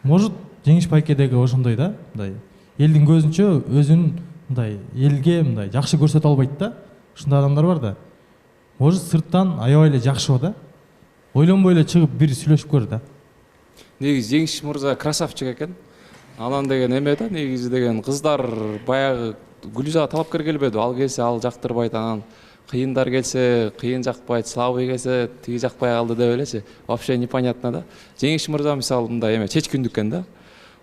S10: Может, Жеңиш байкедеги ошондой да, мындай элдин көзүнчө өзүн мындай элге мындай жакшы көрсөтө албайт да. Ушундай адамдар бар да. Может, сырттан аябай эле жакшы да. Ойлонбой эле чыгып бир сүйлөшүп көр да.
S14: Негизи Жеңиш мырза красавчик экен. Анан деген эме да, негизи деген кыздар баягы Гүлизага талапкер келбеди. Ал келсе ал жактырбайт, анан кыйындар келсе кыйын жакпайт, слабый келсе тиги жакпай калды деп элечи. Вообще непонятно да. Жеңиш мырза мисалы мындай эме чечкүндүк экен да.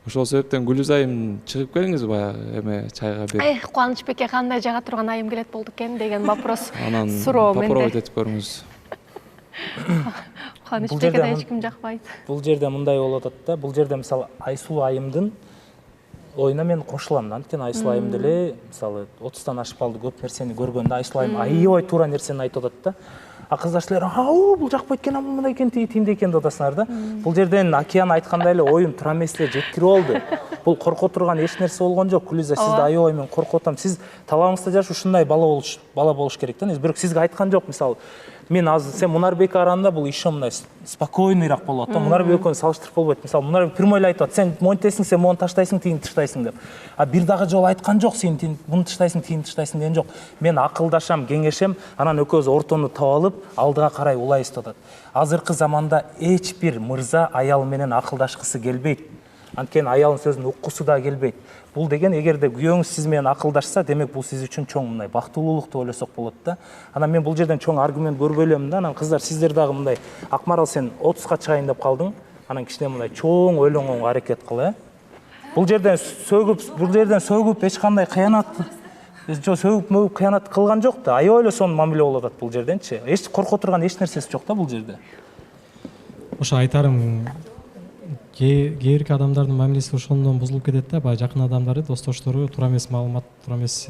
S14: Ошол себептен Гүлиза айым чыгып келиңиз баягы эме чайга берип.
S2: Кубанычбекке кандай жага турган айым келет болду экен деген вопрос.
S14: Анан
S2: суроо менде.
S14: попробовать этип көрүңүз.
S2: Кубанычбекке да эч ким жакпайт.
S1: Бул жерде мындай болуп атат да. Бул жерде мисалы Айсулуу айымдын оюна мен кошулам да. Анткени Айсулуу айым деле мисалы 30тан ашып калды, көп нерсени көргөндө Айсулуу айым аябай туура нерсени айтып атат да. А кыздар силер бул жакпайт экен, мындай экен, тимде экен деп атасыңар да. Бул жерден Океан айткандай эле оюн туура эмес эле жеткирип болду. Бул корко турган эч нерсе болгон жок. Гүлиза, сизди аябай мен коркуп атам. Сиз талабыңызда жаш ушундай бала болуш керек да. Бирок сизге айткан жок, мисалы мен азыр сен Мунарбек аранда бул еще мындай спокойныйраак болот да. Мунарбек экөөнү салыштырып болбойт. Мисалы Мунарбек прямой эле айтат, сен монтесиң, сен мону таштайсың, тигини таштайсың деп. А бир дагы жолу айткан жок, сен муну таштайсың, тигини таштайсың деген жок. Мен акылдашам, кеңешем, анан экөөбүз ортону таап алып, алдыга карай улайбыз деп атат. Азыркы заманда эч бир мырза аял менен акылдашкысы келбейт. Анткени аялдын сөзүн уккусу да келбейт. Бул деген эгерде күйөөңүз сиз менен акылдашса, демек бул сиз үчүн чоң мындай бактылуулук деп ойлосок болот да. Анан мен бул жерден чоң аргумент көрбөй элем да. Анан кыздар, сиздер дагы мындай Акмарал сен 30га чыгайын деп калдың. Анан кичине мындай чоң ойлонгонго аракет кыл, Бул жерден сөгүп эч кандай кыянат сөгүп кыянат кылган жок да. Аябай эле сонун мамиле болуп атат бул жерденчи. Эч корко турган эч нерсеси жок да бул жерде.
S4: Ошо айтарым кээерки адамдардын мамилеси ошондон бузулуп кетет да, баягы жакын адамдары, достоштору туура эмес маалымат, туура эмес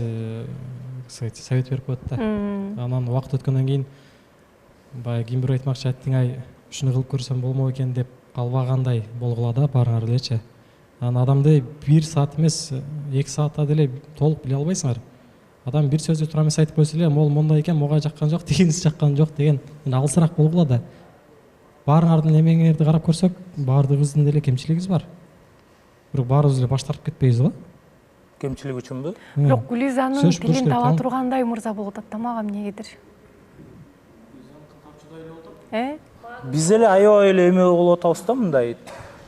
S4: совет берип коет да. Анан убакыт өткөндөн кийин баягы ким бирөө айтмакчы, ай ушуну кылып көрсөм болмок экен деп калбагандай болгула да баарыңар элечи. Анан адамды 1 саат эмес 2 саатта деле толук биле албайсыңар. Адам бир сөздү туура эмес айтып койсо эле, могул мондай экен, мага жаккан жок, тигинси жаккан жок деген алысыраак болгула да. Баарыңардын эмеңерди карап көрсөк, баардыгыбыздын деле кемчилигибиз бар. Бирок баарыбыз эле баш тартып кетпейбиз го?
S1: Кемчилик үчүнбү?
S2: Бирок Гүлизанын тилин таба тургандай мырза болуп атат да мага эмнегедир.
S1: Биз эле аябай эле эме болуп атабыз да мындай.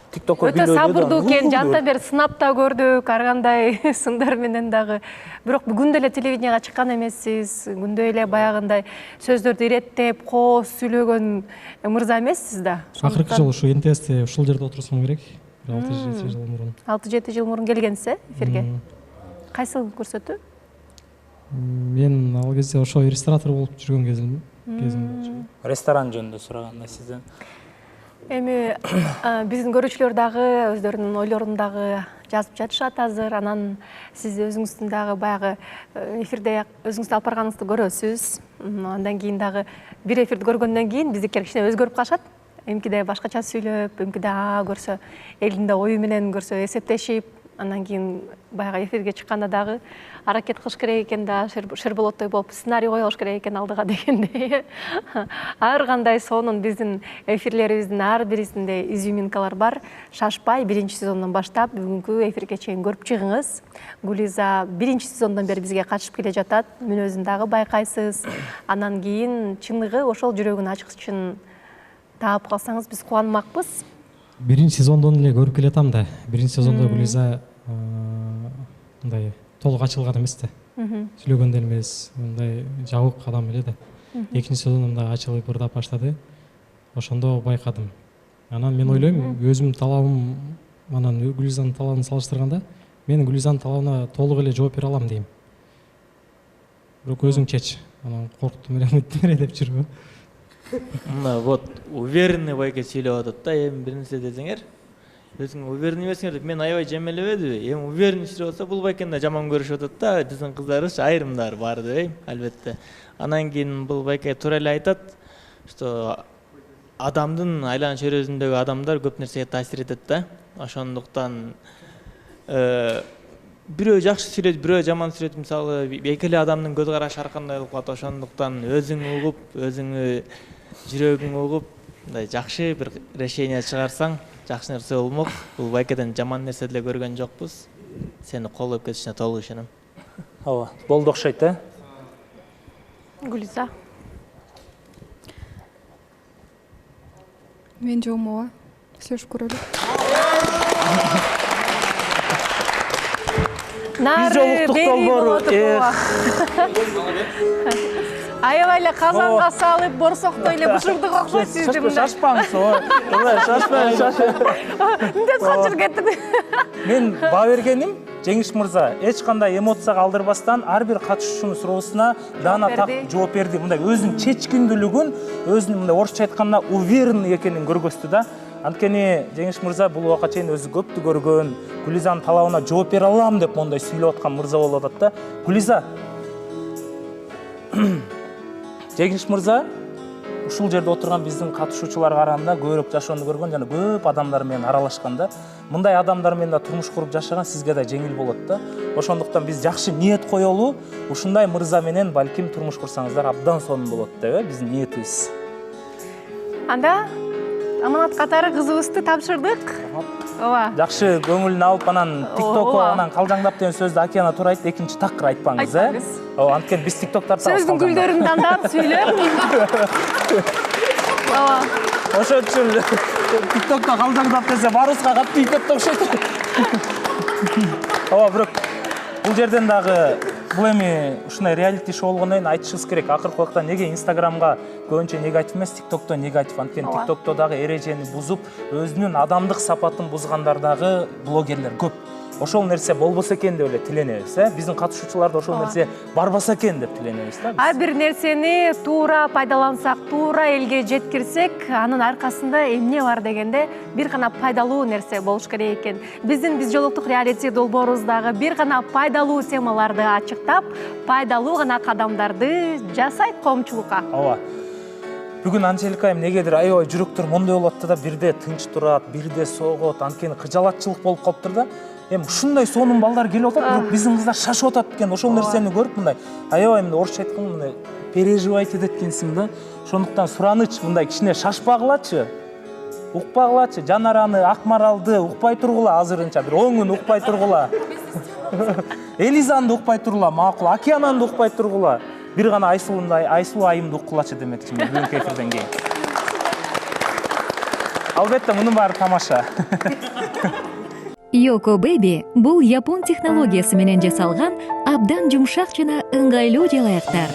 S1: TikTok'о
S2: өтө сабырдуу экен, жанта бери сынапта көрдүк, ар кандай сындар менен дагы. Бирок бүгүн деле телевиденияга чыккан эмессиз. Күндө эле баягындай сөздөрдү иреттеп, кооз сүйлөгөн мырза эмессиз да.
S4: Акыркы жолу ушу НТСте ушул жерде отурсам керек. 6-7 жыл мурун.
S2: 6-7 жыл мурун келгенсиз, эфирге. Кайсы көрсөтүү?
S4: Мен ал кезде ошо ресторатор болуп жүргөн кезим болчу.
S1: Ресторан жөнүндө сураганда сизден.
S2: Эми биздин көрүүчүлөр дагы өздөрүнүн ойлорун дагы жазып жатышат азыр. Анан сиз өзүңүздүн дагы баягы эфирде өзүңүздү алып барганыңызды көрөсүз. Андан кийин дагы бир эфирди көргөндөн кийин биздикилер кичине өзгөрүп калышат. Эмкиде башкача сүйлөп, эмкиде көрсө элдин да ою менен көрсө эсептешип, андан кийин баягы эфирге чыкканда дагы аракет кылыш керек экен да, Шерболоттой болуп сценарий коюш керек экен алдыга дегендей. Ар кандай сонун биздин эфирлерибиздин ар бирисинде изюминкалар бар. Шашпай 1-сезондон баштап бүгүнкү эфирге чейин көрүп чыгыңыз. Гүлиза 1-сезондон бери бизге катышып келе жатат. Мүнөзүн дагы байкайсыз. Андан кийин чыныгы ошол жүрөгүн ачкычын таап калсаңыз биз кубанмакпыз.
S4: 1-сезондон эле көрүп келатам да. 1-сезондо Гүлиза мындай толук ачылган эмес да. Сүйлөгөн деле эмес, мындай жабык адам эле да. 2-сезондо мындай ачылып ырдап баштады. Ошондо байкадым. Анан мен ойлойм, өзүмдүн талабым анан Гүлизанын талабын салыштырганда, мен Гүлизанын талабына толук эле жооп бере алам дейм. Бирок өзүң чеч. Анан корктум эле, үмүттүм эле деп жүрбө.
S9: Мына вот уверенный байке сүйлөп атат да, эми бир нерсе десеңер. Өзүң уверенный эмесиңер деп мен аябай жемелебедиби? Эми уверенный сүйлөп атса бул байкени да жаман көрүшүп атат да, биздин кыздарыбыз айрымдар бар дейм, албетте. Анан кийин бул байке туура эле айтат, что адамдын айлана чөйрөсүндөгү адамдар көп нерсеге таасир этет да. Ошондуктан бирөө жакшы сүйлөйт, бирөө жаман сүйлөйт. Мисалы, эки эле адамдын көз карашы ар кандай болуп калат. Ошондуктан өзүң угуп, өзүңү жүрөгүң угуп, мындай жакшы бир решение чыгарсаң, жакшы нерсе болмок. Бул байкеден жаман нерсе деле көргөн жокпуз. Сени колдоп кетишине толук ишенем.
S1: Ооба, болду окшойт, э?
S2: Гүлиза.
S8: Мен жогом ооба. Сүйлөшүп көрөлү.
S2: Нары бери болот ооба. Аябай эле казанга салып, борсоктой эле бышырдык окшойт сиздин.
S1: Шашпаңыз, ооба. Шашпаңыз.
S2: Эмне качыр кеттиң?
S1: Мен баа бергеним, Жеңиш мырза, эч кандай эмоцияга алдырбастан ар бир катышуучунун суроосуна даана так жооп берди. Мындай өзүнүн чечкиндүүлүгүн, өзүнүн мындай орусча айтканда уверенный экенин көргөздү да. Анткени Жеңиш мырза бул убакка чейин өзү көптү көргөн, Гүлизанын талабына жооп бере алам деп мондай сүйлөп аткан мырза болуп атат да. Гүлиза, Жеңиш мырза ушул жерде отурган биздин катышуучуларга караганда көбүрөөк жашоону көргөн жана көп адамдар менен аралашкан да. Мындай адамдар менен да турмуш куруп жашаган сизге да жеңил болот да. Ошондуктан биз жакшы ниет коелу, ушундай мырза менен балким турмуш курсаңыздар абдан сонун болот деп биздин ниетибиз.
S2: Анда аманат катары кызыбызды тапшырдык. Ооба.
S1: Жакшы көңүлүн алып анан TikTok'о анан калжаңдап деген сөздү Акияна туура айтты, экинчи такыр айтпаңыз, э? Ооба, анткени биз TikTok тартабыз.
S2: Сөздүн гүлдөрүн тандап сүйлөп. Ооба.
S1: Ошон үчүн TikTok'то калжаңдап десе баарыбызга катты ийет да окшойт. Ооба, бирок бул жерден дагы бул эми ушундай реалити шоу болгондон кийин айтышыбыз керек. Акыркы убакта неге Инстаграмга көбүнчө негатив эмес, TikTok'то негатив. Анткени TikTok'то дагы эрежени бузуп, өзүнүн адамдык сапатын бузгандар дагы блогерлер көп. ошол нерсе болбосо экен деп эле тиленебиз, биздин катышуучулар да ошол нерсе барбаса экен деп тиленебиз да.
S2: Ар бир нерсени туура пайдалансак, туура элге жеткирсек, анын аркасында эмне бар дегенде бир гана пайдалуу нерсе болуш керек экен. Биз жолуктук реалити долбоорубуздагы бир гана пайдалуу темаларды ачыктап, пайдалуу гана кадамдарды жасайт коомчулукка.
S1: Ооба. Бүгүн Анжелика эмнегедир аябай жүрөктөр мондой болот да, бирде тынч турат, бирде согот, анткени кыжалатчылык болуп калыптыр да. Эми ушундай сонун балдар келип атат, бирок биздин кыздар шашып атат экен. Ошол нерсени көрүп мындай аябай мындай орусча айтканда мындай переживать этет экенсиң да. Ошондуктан сураныч мындай кичине шашпагылачы. Укпагылачы, Жанараны, Акмаралды укпай тургула азырынча, бир 10 күн укпай тургула. Элизанды укпай тургула, макул, Океананды укпай тургула. Бир гана Айсулуу айымды уккулачы демекчимин бүгүнкү эфирден кийин. Албетте мунун баары тамаша.
S17: Yoko Baby бул япон технологиясы менен жасалган абдан жумшак жана ыңгайлуу жалаяктар.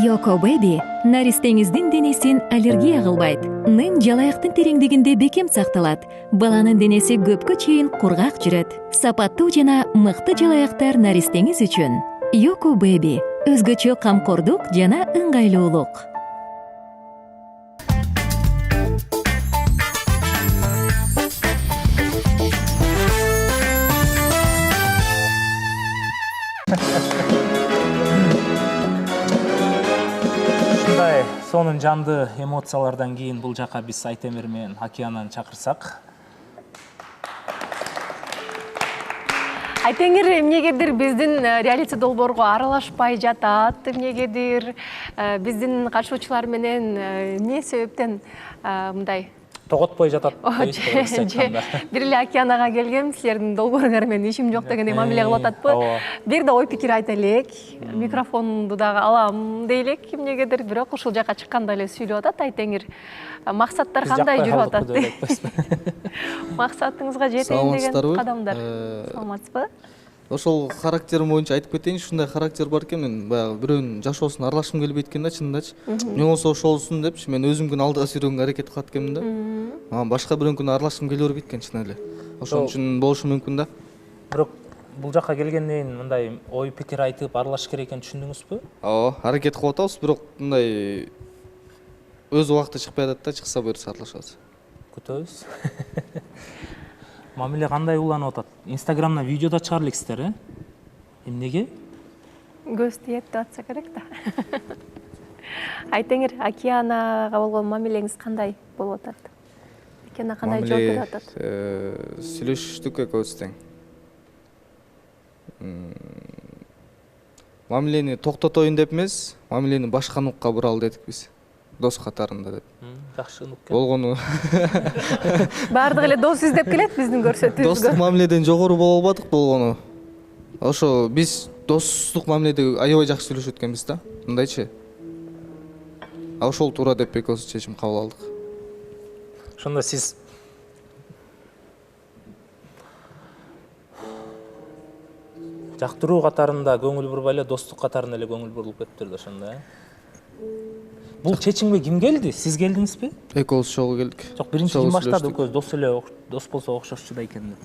S17: Yoko Baby наристеңиздин денесин аллергия кылбайт. Нем жалаяктын тереңдигинде бекем сакталат. Баланын денеси көпкө чейин кургак жүрөт. Сапаттуу жана мыкты жалаяктар наристеңиз үчүн. Yoko Baby өзгөчө камкордук жана ыңгайлуулук.
S1: Ушундай сонун жанды эмоциялардан кийин бул жака биз Айтемир менен Океананы чакырсак.
S2: Айтеңир эмнегедир биздин реалити долбоорго аралашпай жатат, эмнегедир биздин катышуучулар менен эмне себептен мындай
S1: тоготпой жатат.
S2: Бир эле Океанага келгем, силердин долбооруңар менен ишим жок дегендей мамиле кылып ататпы. Бир да ой пикир айта элек, микрофонду дагы алам дей элек эмнегедир, бирок ушул жака чыкканда эле сүйлөп атат Айтеңир. Максаттар кандай жүрүп атат? Максатыңызга жетейин деген кадамдар. Саламатсызбы?
S18: Ошол характерим боюнча айтып кетейин, ушундай характер бар экен, мен баягы бирөөнүн жашоосуна аралашкым келбейт экен да, чынындачы. Эмне болсо ошолсун депчи, мен өзүмкүн алдыга сүрөөнгө аракет кылат экенмин да. Мага башка бирөөнүкүн аралашкым келе бербейт экен чын эле. Ошон үчүн болушу мүмкүн да.
S1: Бирок бул жака келгенден кийин мындай ой пикир айтып аралашыш керек экенин түшүндүңүзбү?
S18: Ооба, аракет кылып атабыз, бирок мындай өз убакыты чыкпай атат да, чыкса буюрса аралашабыз.
S1: Күтөбүз. Мамиле кандай уланып атат? Инстаграмда видео да чыгар элексиздер, Эмнеге?
S2: Көз тиет деп атса керек да. Айтеңир, Океанага болгон мамилеңиз кандай болуп атат? Океана кандай жооп берип атат?
S18: Сүйлөшүштүк экөөбүз тең. Мамилени токтотоюн деп эмес, мамилени башка нукка буралы дедик биз. Дос катарында деп.
S1: Жакшы нук.
S18: Болгону.
S2: Баардыгы эле дос издеп келет биздин көрсөтүүбүзгө.
S18: Достук мамиледен жогору боло албадык болгону. Ошо биз достук мамиледе аябай жакшы сүйлөшөт экенбиз да. Мындайчы. Ошол туура деп экөөбүз чечим кабыл алдык.
S1: Ошондо сиз жактыруу катарында көңүл бурбай эле достук катарында эле көңүл бурулуп кетиптир да ошондо, Бул чечимге ким келди? Сиз келдиңизби?
S18: Экөөбүз чогуу келдик.
S1: Жок, биринчи ким баштады? Экөөбүз дос эле, дос болсо окшошчу да экен деп.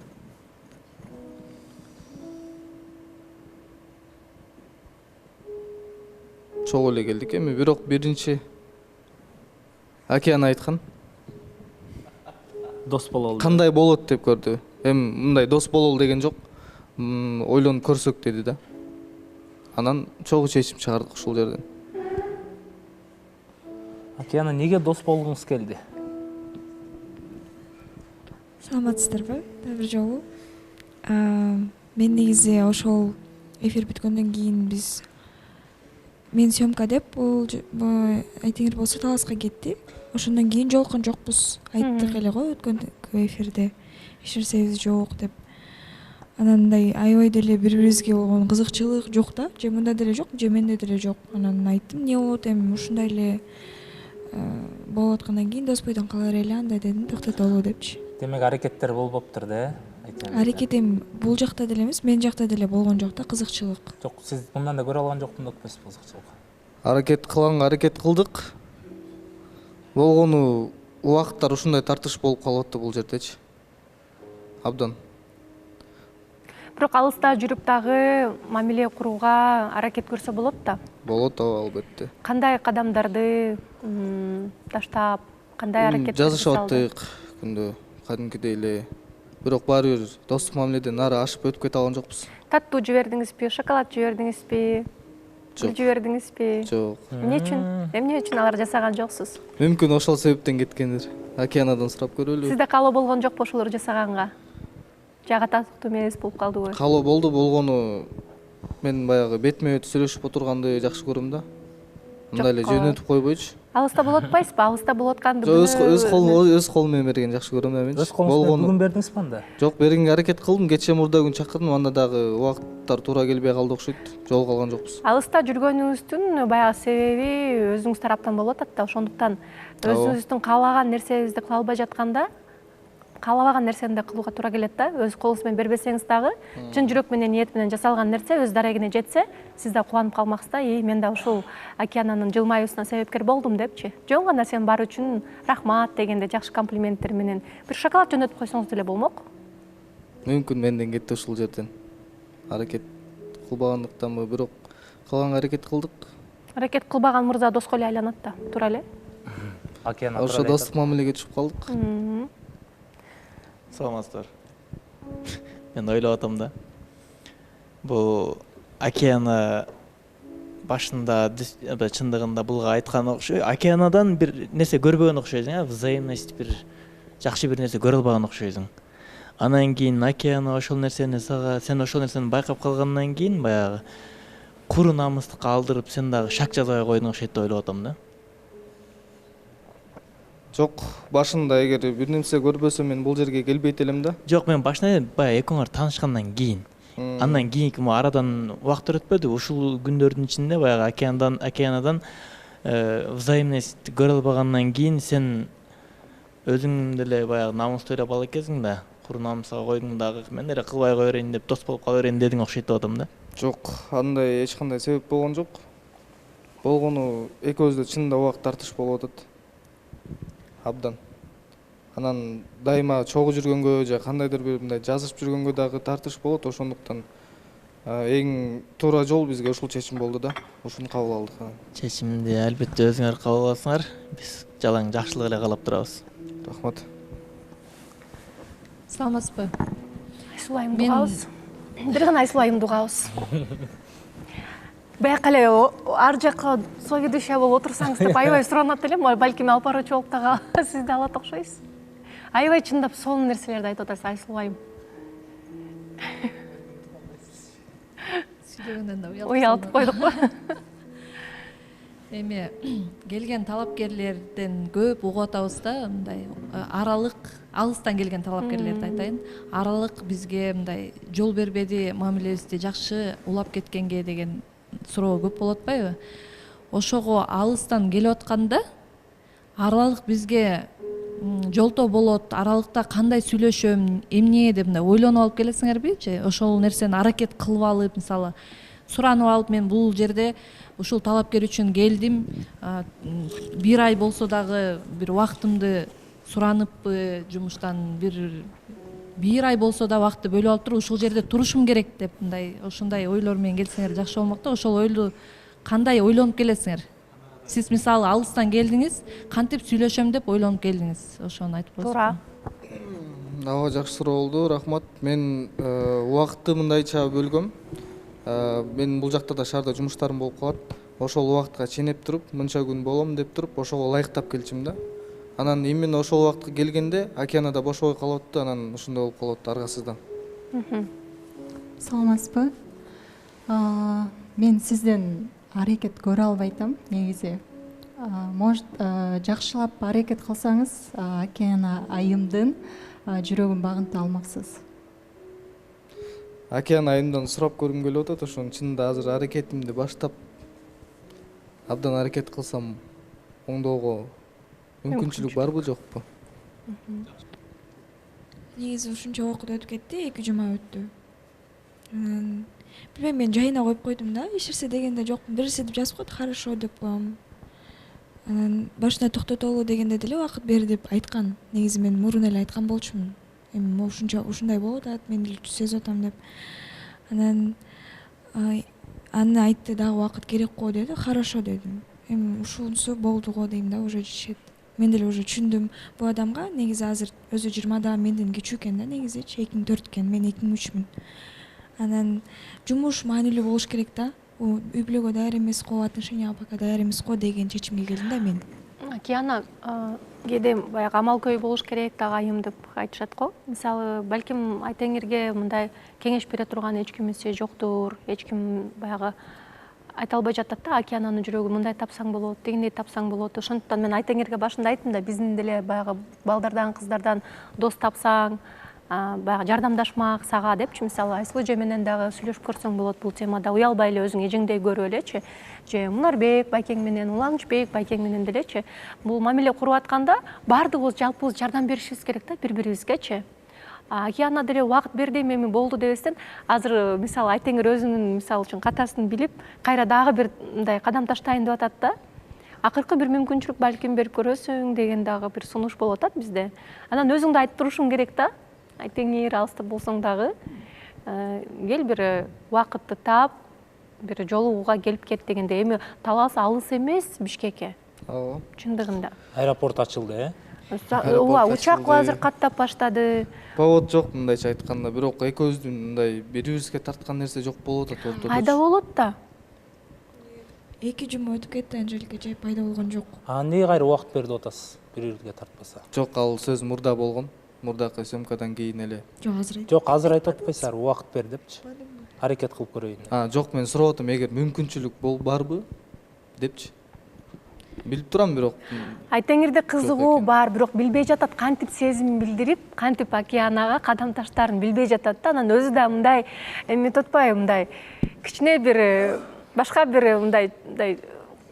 S18: Чогуу эле келдик, эми бирок биринчи Океан айткан.
S1: Дос бололу.
S18: Кандай болот деп көрдү. Эми мындай дос бололу деген жок. Ойлонуп көрсөк деди да. Анан чогуу чечим чыгардык ушул жерден.
S1: Океана, неге дос болгуңуз келди?
S15: Саламатсыздарбы? Бир жолу. Мен негизи ошол эфир бүткөндөн кийин мен съемка деп бул Айтеңир болсо Таласка кетти. Ошондон кийин жолуккан жокпуз. Айттык эле го өткөн эфирде. Эч нерсебиз жок деп. Анан мындай аябай деле бири-бирибизге болгон кызыкчылык жок да. Же мында деле жок, же менде деле жок. Анан айттым, эмне болот эми ушундай эле болуп аткандан кийин дос бойдон кала берели, андай дедим, токтотолу депчи.
S1: Демек аракеттер болбоптур да?
S15: Аракет эми бул жакта деле эмес, мен жакта деле болгон жок да, кызыкчылык.
S1: Жок, сиз мындан да көрө алган жоктун деп эмес кызыкчылык.
S18: Аракет кылганга аракет кылдык. Болгону убакыттар ушундай тартыш болуп калып атты бул жердечи. Абдан.
S2: Бирок алыста жүрүп дагы мамиле курууга аракет көрсө болот да.
S18: Болот, албетте.
S2: Кандай кадамдарды таштап, кандай аракет
S18: жазышып аттык күндө кадимкидей эле. Бирок баары бир достук мамиледен нары ашып өтүп кете алган жокпуз.
S2: Таттуу жибердиңизби, шоколад жибердиңизби? Гүл жибердиңизби?
S18: Жок.
S2: Эмне үчүн алар жасаган жоксуз?
S18: Мүмкүн ошол себептен кеткендир. Океанадан сурап көрөлү.
S2: Сизде каалоо болгон жокпу ошолор жасаганга? Жага татыктуу эмес болуп калдыбы?
S18: Каалоо болду, болгону мен баягы бетме бет сүйлөшүп отурганды жакшы көрөм да. Мындай эле жөнөтүп койбойчу.
S2: Алыста болуп атпайсызбы? Алыста болуп атканды
S18: өз колум менен берген жакшы көрөм да мен.
S1: Өз колуңуз менен бүгүн бердиңизби анда?
S18: Жок, бергенге аракет кылдым. Кечээ мурда күн чакырдым, анда дагы убакыттар туура келбей калды окшойт. Жолуга алган жокпуз.
S2: Алыста жүргөнүңүздүн баягы себеби өзүңүз тараптан болуп атат да. Ошондуктан өзүңүздүн каалаган нерсеңизди кыла албай жатканда каалабаган нерсени да кылууга туура келет да. Өз колуңуз менен бербесеңиз дагы чын жүрөк менен, ниет менен жасалган нерсе өз дарегине жетсе, сиз да кубанып калмаксыз да. Мен да ушул океананын жылмаюусуна себепкер болдум депчи. Жөн гана сен бар үчүн рахмат дегенде жакшы комплименттер менен бир шоколад жөнөтүп койсоңуз деле болмок.
S18: Мүмкүн менден кетти ушул жерден. Аракет кылбагандыктанбы, бирок калганга аракет кылдык.
S2: Аракет кылбаган мырза доско эле айланат да, туура эле?
S1: Океан
S18: ошо достук мамилеге түшүп калдык.
S9: Саламатсыздар. Мен ойлоп атам да. Бул океана башында чындыгында булга айткан окшой. Океанадан бир нерсе көрбөгөн окшойсуң, взаимность бир жакшы бир нерсе көрө албаган окшойсуң. Анан кийин океана ошол нерсени сен ошол нерсени байкап калгандан кийин баягы куру намыстыкка алдырып сен дагы шак жазбай койдуң окшойт деп ойлоп атам да.
S18: Жок, башында эгер бир нерсе көрбөсөм мен бул жерге келбейт элем да.
S9: Жок, мен башында баягы экөөңөр таанышкандан кийин. Андан кийинки арадан убакыт өтпөдү. Ушул күндөрдүн ичинде баягы океанадан взаимность көрө албагандан кийин сен өзүң деле баягы намыстуу эле бала экенсиң да. Куру намыска койдуң дагы, мен деле кылбай кое берейин деп, дос болуп кала берейин дедиң окшойт деп атам да.
S18: Жок, андай эч кандай себеп болгон жок. Болгону экөөбүздө чынында убакыт тартыш болуп атат. Абдан. Анан дайыма чогуу жүргөнгө же кандайдыр бир мындай жазышып жүргөнгө дагы тартыш болот. Ошондуктан эң туура жол бизге ушул чечим болду да. Ушуну кабыл алдык.
S9: Чечимди албетте өзүңөр кабыл аласыңар. Биз жалаң жакшылык эле каалап турабыз.
S18: Рахмат.
S6: Саламатсызбы?
S2: Айсулайымды угабыз. Бир гана Айсулайымды угабыз. Бияка эле ар жакка соведущая болуп отурсаңыз деп аябай суранат элем. Балким алып баруучу болуп дагы сизди алат окшойсуз. Аябай чындап сонун нерселерди айтып атасыз Айсулайым.
S6: Сүйлөгөндөн да
S2: уялтып койдукпу?
S6: Эми келген талапкерлерден көп угуп атабыз да, мындай аралык, алыстан келген талапкерлерди айтайын. Аралык бизге мындай жол бербеди, мамилебизди жакшы улап кеткенге деген суроо көп болуп атпайбы? Ошого алыстан келип атканда аралык бизге жолтоо болот, аралыкта кандай сүйлөшөм, эмне деп мындай ойлонуп алып келесиңерби? Ошол нерсени аракет кылып алып, мисалы, суранып алып, мен бул жерде ушул талапкер үчүн келдим, бир ай болсо дагы бир убактымды сураныппы, жумуштан бир ай болсо да убакытты бөлүп алып туруп ушул жерде турушум керек деп мындай ошондой ойлор менен келсеңер жакшы болмок да. Ошол ойлу кандай ойлонуп келесиңер? Сиз мисалы алыстан келдиңиз, кантип сүйлөшөм деп ойлонуп келдиңиз? Ошону айтып коесузбу?
S2: Туура.
S18: Аба жакшы суроо болду, рахмат. Мен убакытты мындайча бөлгөм. Мен бул жакта да шаарда жумуштарым болуп калат. Ошол убакытка ченеп туруп, мынча күн болом деп туруп, ошого ылайыктап келчим да. Анан именно ошол убакытка келгенде океанада бошобой калып атты, анан ошондой болуп калып аргасыздан.
S16: Саламатсызбы? Мен сизден аракет көрө албай атам, негизи. Может, жакшылап аракет кылсаңыз, океана айымдын жүрөгүн багынта алмаксыз.
S18: Океан айымдан сурап көргүм келип атат, ошонун чынында азыр аракетимди баштап абдан аракет кылсам оңдоого мүмкүнчүлүк барбы, жокпу?
S15: Негизи ушунча убакыт өтүп кетти, 2 жума өттү. Билбейм, мен жайына коюп койдум да, эч нерсе дегенде жокмун. Бирси деп жазып койду, хорошо деп коем. Анан башына токтотолу дегенде деле убакыт бер деп айткан. Негизи мен мурун эле айткан болчумун. эми ушундай болуп атат, мен деле сезип атам деп. Анан аны айтты дагы убакыт керек го деди. Хорошо дедим. Эми ушунусу болду го дейм да, уже жетишет. Мен деле уже түшүндүм бул адамга негизи азыр өзү 20-да менден кичүү экен да, негизичи 2004 экен, мен 2003мүн. Анан жумуш маанилүү болуш керек да. Үй бүлөгө даяр эмес го, отношенияга пока даяр эмес го деген чечимге келдим да мен.
S2: Кияна, кээде баягы амал көй болуш керек дагы айым деп айтышат го. Мисалы, балким айтеңерге мындай кеңеш бере турган эч кимиси жоктур, эч ким баягы айта албай жатат да, Океананын жүрөгү мындай тапсаң болот, дегендей тапсаң болот. Ошондуктан мен айтеңерге башында айттым да, биздин деле баягы балдардан, кыздардан дос тапсаң, баягы жардамдашмак сага депчи. Мисалы, Айсылуу эже менен дагы сүйлөшүп көрсөң болот бул темада. Уялбай эле өзүң эжеңдей көрүп элечи. Же Мунарбек байкең менен, Уланычбек байкең менен делечи. Бул мамиле куруп атканда баардыгыбыз жалпыбыз жардам беришибиз керек да бири-бирибизгечи. Океана деле убакыт бердим, эми болду дебестен, азыр мисалы айтеңер өзүнүн мисалы үчүн катасын билип, кайра дагы бир мындай кадам таштайын деп атат да. Акыркы бир мүмкүнчүлүк балким берип көрөсүң деген дагы бир сунуш болуп атат бизде. Анан өзүңдү айтып турушуң керек да. Айтеңер алыста болсоң дагы кел бир убакытты тап, бир жолугууга келип кет дегенде. Эми Талас алыс эмес Бишкекке.
S18: Ооба.
S2: Чындыгында.
S1: Аэропорт ачылды,
S2: Ооба, учак азыр каттап баштады.
S18: Повод жок мындайча айтканда, бирок экөөбүздүн мындай бири-бирибизге тарткан нерсе жок болуп атат ортодо.
S2: Пайда болот да.
S15: 2 жума өтүп кетти, Анжелика эже пайда болгон жок.
S1: Эмнеге кайра убакыт берип атасыз бири-бирибизге тартпаса?
S18: Жок, ал сөз мурда болгон. Мурдакы съемкадан кийин эле.
S15: Жок,
S1: азыр айтып атпайсыздар, убакыт бер депчи. Аракет кылып көрөйүн.
S18: Жок, мен сурап атам, эгер мүмкүнчүлүк барбы депчи. Билип турам, бирок
S2: Айтеңерде кызыгуу бар, бирок билбей жатат, кантип сезим билдирип, кантип Океанага кадам таштарын билбей жатат да. Анан өзү да мындай эметип атпайбы, мындай кичине бир башка бир мындай